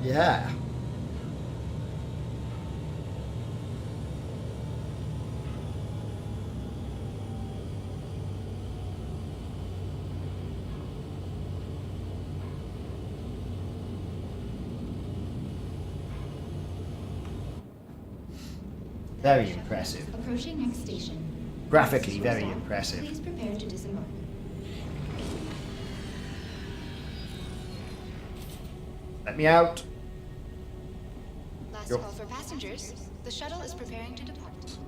A: Yeah. Very impressive.
C: Approaching next station.
A: Graphically, very impressive.
C: Please prepare to disembark.
A: Let me out.
C: Last
A: Yo.
C: call for passengers. The shuttle is preparing to depart.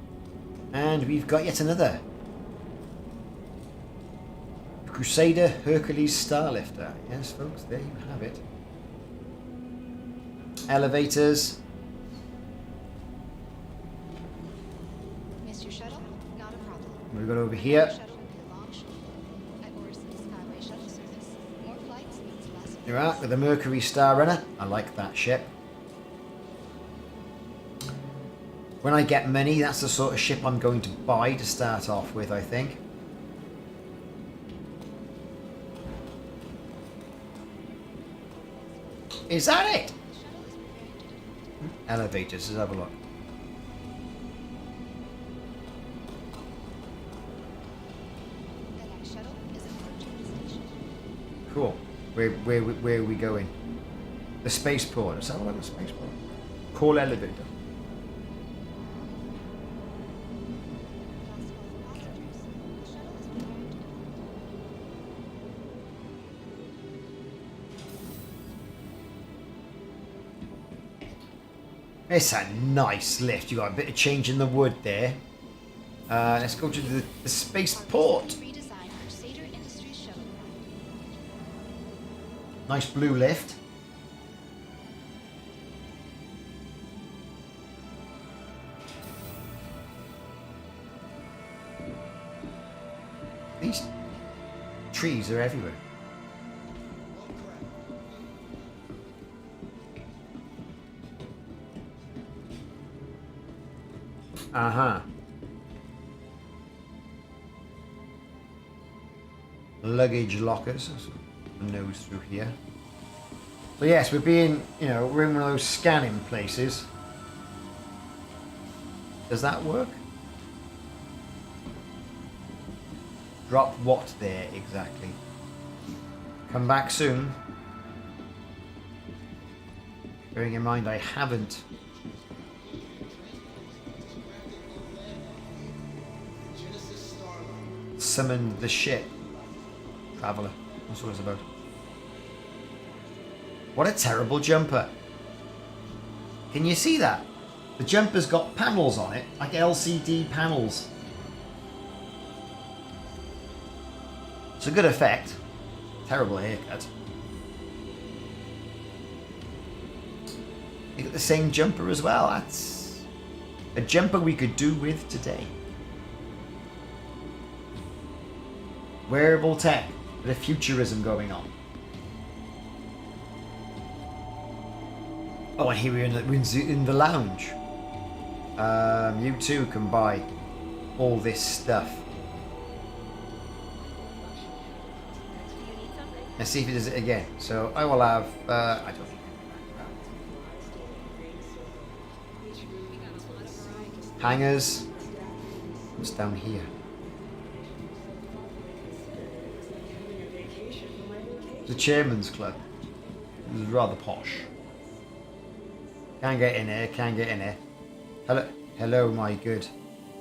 A: And we've got yet another. Crusader Hercules Starlifter. Yes, folks, there you have it. Elevators.
C: Missed your shuttle? Not a problem.
A: We've got over here.
C: Shuttle will be launched at Orison Skyway Shuttle Service. More flights means less.
A: You're out with the Mercury Star Runner. I like that ship. When I get money, that's the sort of ship I'm going to buy to start off with, I think. Is that it?
C: The shuttle is preparing to depart.
A: Elevators, let's have a look.
C: The next shuttle is approaching the station.
A: Cool. Where are we going? The spaceport. Let's have a look at the spaceport. Call elevator.
C: Last call for passengers. The shuttle is preparing to depart.
A: It's a nice lift. You got a bit of change in the wood there. Let's go to the spaceport.
C: Redesigned Crusader Industries shuttle craft.
A: Nice blue lift. These trees are everywhere. Uh-huh. Luggage lockers. There's a nose through here. So yes, we're being, we're in one of those scanning places. Does that work? Drop what there exactly? Come back soon. Bearing in mind I haven't summoned the ship. Traveller. That's what it's about. What a terrible jumper. Can you see that? The jumper's got panels on it, like LCD panels. It's a good effect. Terrible haircut. You got the same jumper as well. That's a jumper we could do with today. Wearable tech. Bit of futurism going on. Oh, and here we're in the lounge. You too can buy all this stuff.
B: Do you need something?
A: Let's see if it does it again. So I will have. I don't. Hangers. What's down here? The Chairman's Club. This is rather posh. Can't get in here, can't get in here. Hello, my good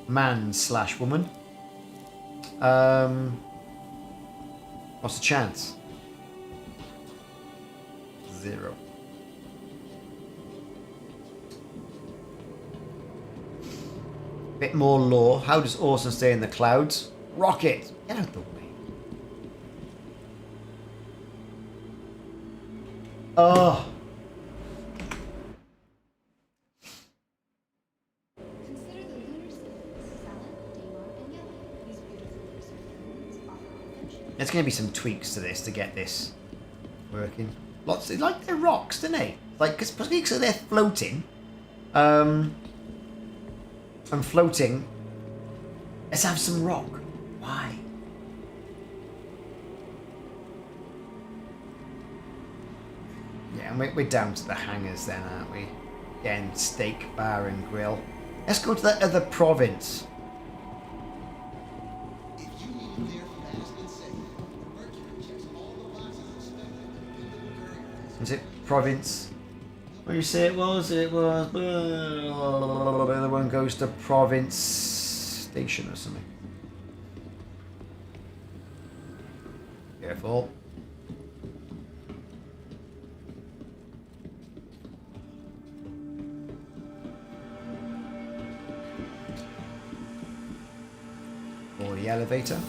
A: man/woman. What's the chance? 0. Bit more lore. How does Orison stay in the clouds? Rocket! Get out the way. Oh.
C: Consider the lunar seeds, salad, Daymar, and yellow. These beautiful preserved foods offer prevention.
A: There's going to be some tweaks to this to get this working. Lots, they like their rocks, don't they? Like, because they're floating. And floating. Let's have some rock. Why? Yeah, and we're down to the hangars then, aren't we? Again, steak, bar and grill. Let's go to that other province. Is it province? What do you say it was? It was... The other one goes to province station or something. Careful. Or the elevator.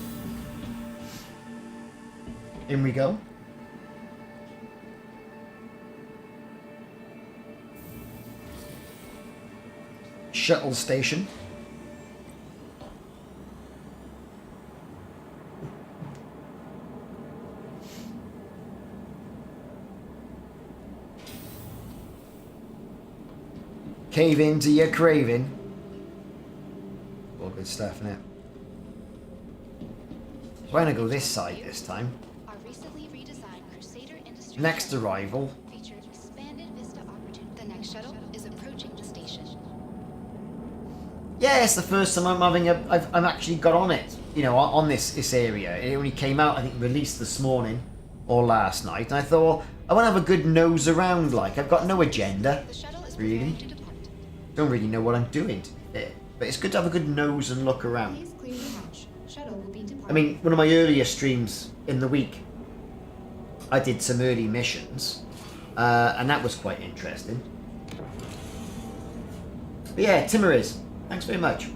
A: In we go. Shuttle station. Cave into your craving. All good stuff, innit? We're gonna go this side this time.
C: Our recently redesigned Crusader Industries
A: Next arrival.
C: features expanded vista opportunity. The next shuttle is approaching the station.
A: Yeah, it's the first time I'm having I've actually got on it. You know, on this area. It only came out, I think, released this morning or last night. And I thought, well, I want to have a good nose around. Like, I've got no agenda,
C: The shuttle is
A: really.
C: preparing to depart.
A: Don't really know what I'm doing there, but it's good to have a good nose and look around.
C: Please clear the hatch. Shuttle will be departing.
A: I mean, one of my earlier streams in the week, I did some early missions, and that was quite interesting. But yeah, Timoriz, thanks very much.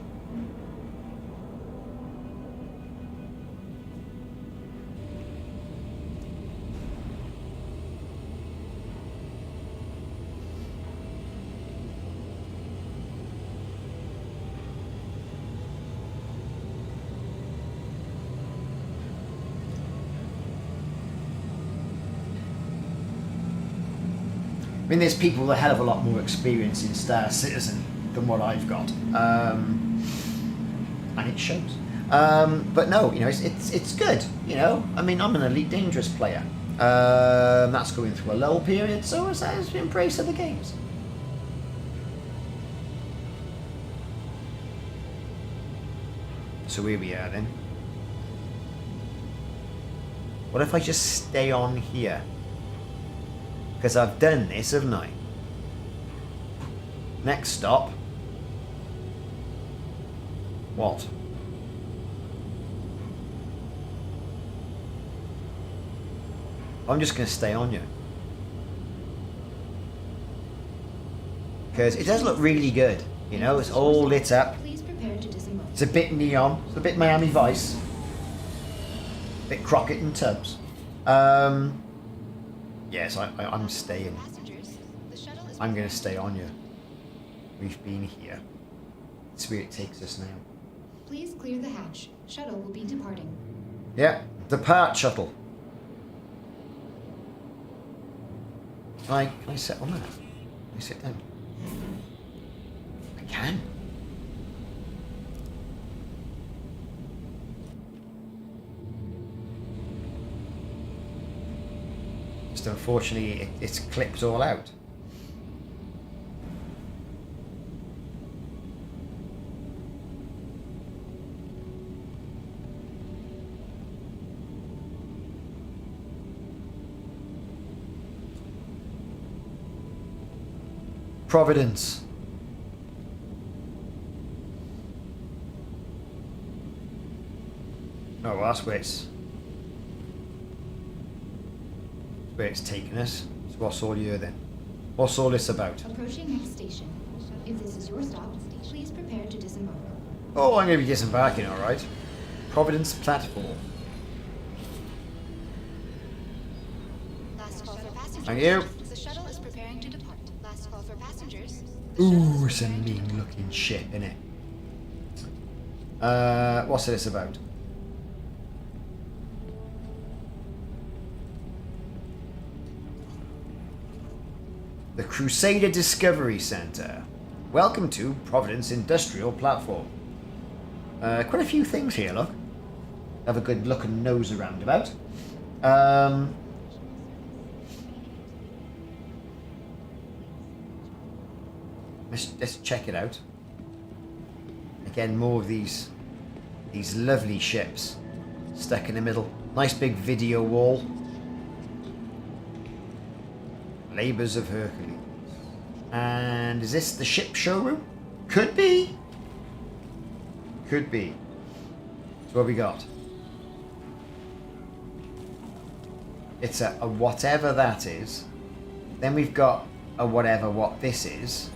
A: I mean, there's people with a hell of a lot more experience in Star Citizen than what I've got, and it shows. But no, you know, it's good. You know, I mean, I'm an Elite Dangerous player. That's going through a lull period, so is that embrace of the games. So here we are then. What if I just stay on here? Because I've done this, haven't I? Next stop. What? I'm just going to stay on you. Because it does look really good. You know, it's all lit up.
C: Please prepare to disembark.
A: It's a bit neon. It's a bit Miami Vice. A bit Crockett and Tubbs. Yes, I'm staying.
C: Passengers, the shuttle is
A: I'm going to stay on you. We've been here. It's where it takes us now.
C: Please clear the hatch. Shuttle will be departing.
A: Yeah, depart shuttle. Can I sit on that? Can I sit down? I can. Just unfortunately, it clips all out. Providence. Oh, well, that's where it's taken us. So what's all here then? What's all this about?
C: Approaching next station. If this is your stop, please prepare to disembark.
A: Oh, I'm going to be disembarking, alright. Providence platform.
C: Last call for passengers.
A: Thank you.
C: The shuttle is preparing to depart. Last call for passengers.
A: Ooh, it's a mean looking ship, innit? What's this about? The Crusader Discovery Center. Welcome to Providence Industrial Platform. Quite a few things here, look. Have a good look and nose around about. Let's check it out. Again, more of these lovely ships stuck in the middle. Nice big video wall. Labors of Hercules. And is this the ship showroom? Could be. Could be. So what we got? It's a whatever that is. Then we've got a whatever what this is.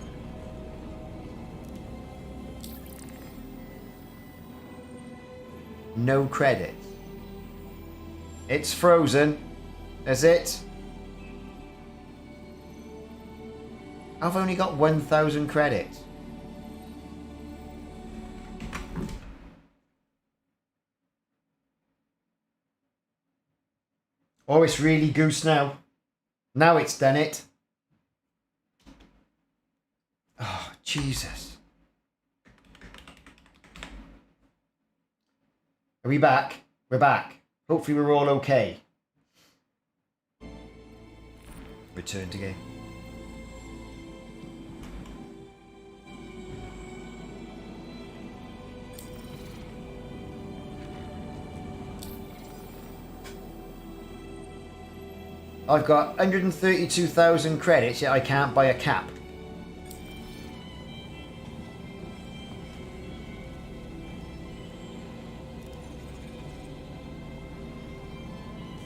A: No credit. It's frozen. Is it? I've only got 1,000 credits. Oh, it's really goose now. Now it's done it. Oh, Jesus. Are we back? We're back. Hopefully we're all okay. Return to game. I've got 132,000 credits, yet I can't buy a cap.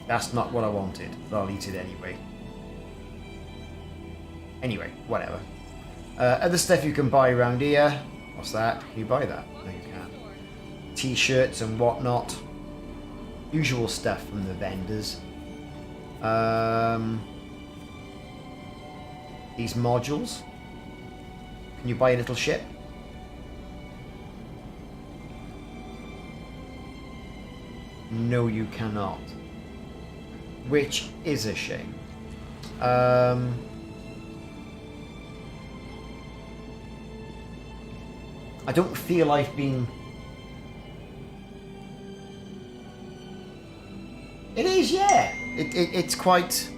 A: That's not what I wanted, but I'll eat it anyway. Anyway, whatever. Other stuff you can buy around here. What's that? Can you buy that? No, you can't. T-shirts and whatnot. Usual stuff from the vendors. These modules. Can you buy a little ship? No, you cannot. Which is a shame. I don't feel I've been... It is, yeah. it's quite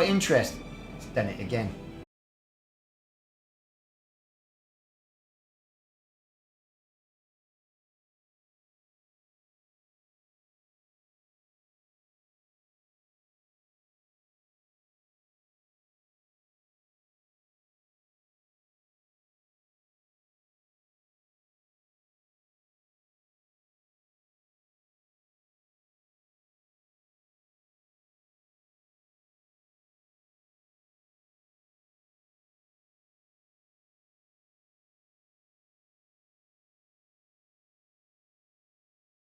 A: interesting. It's done it again.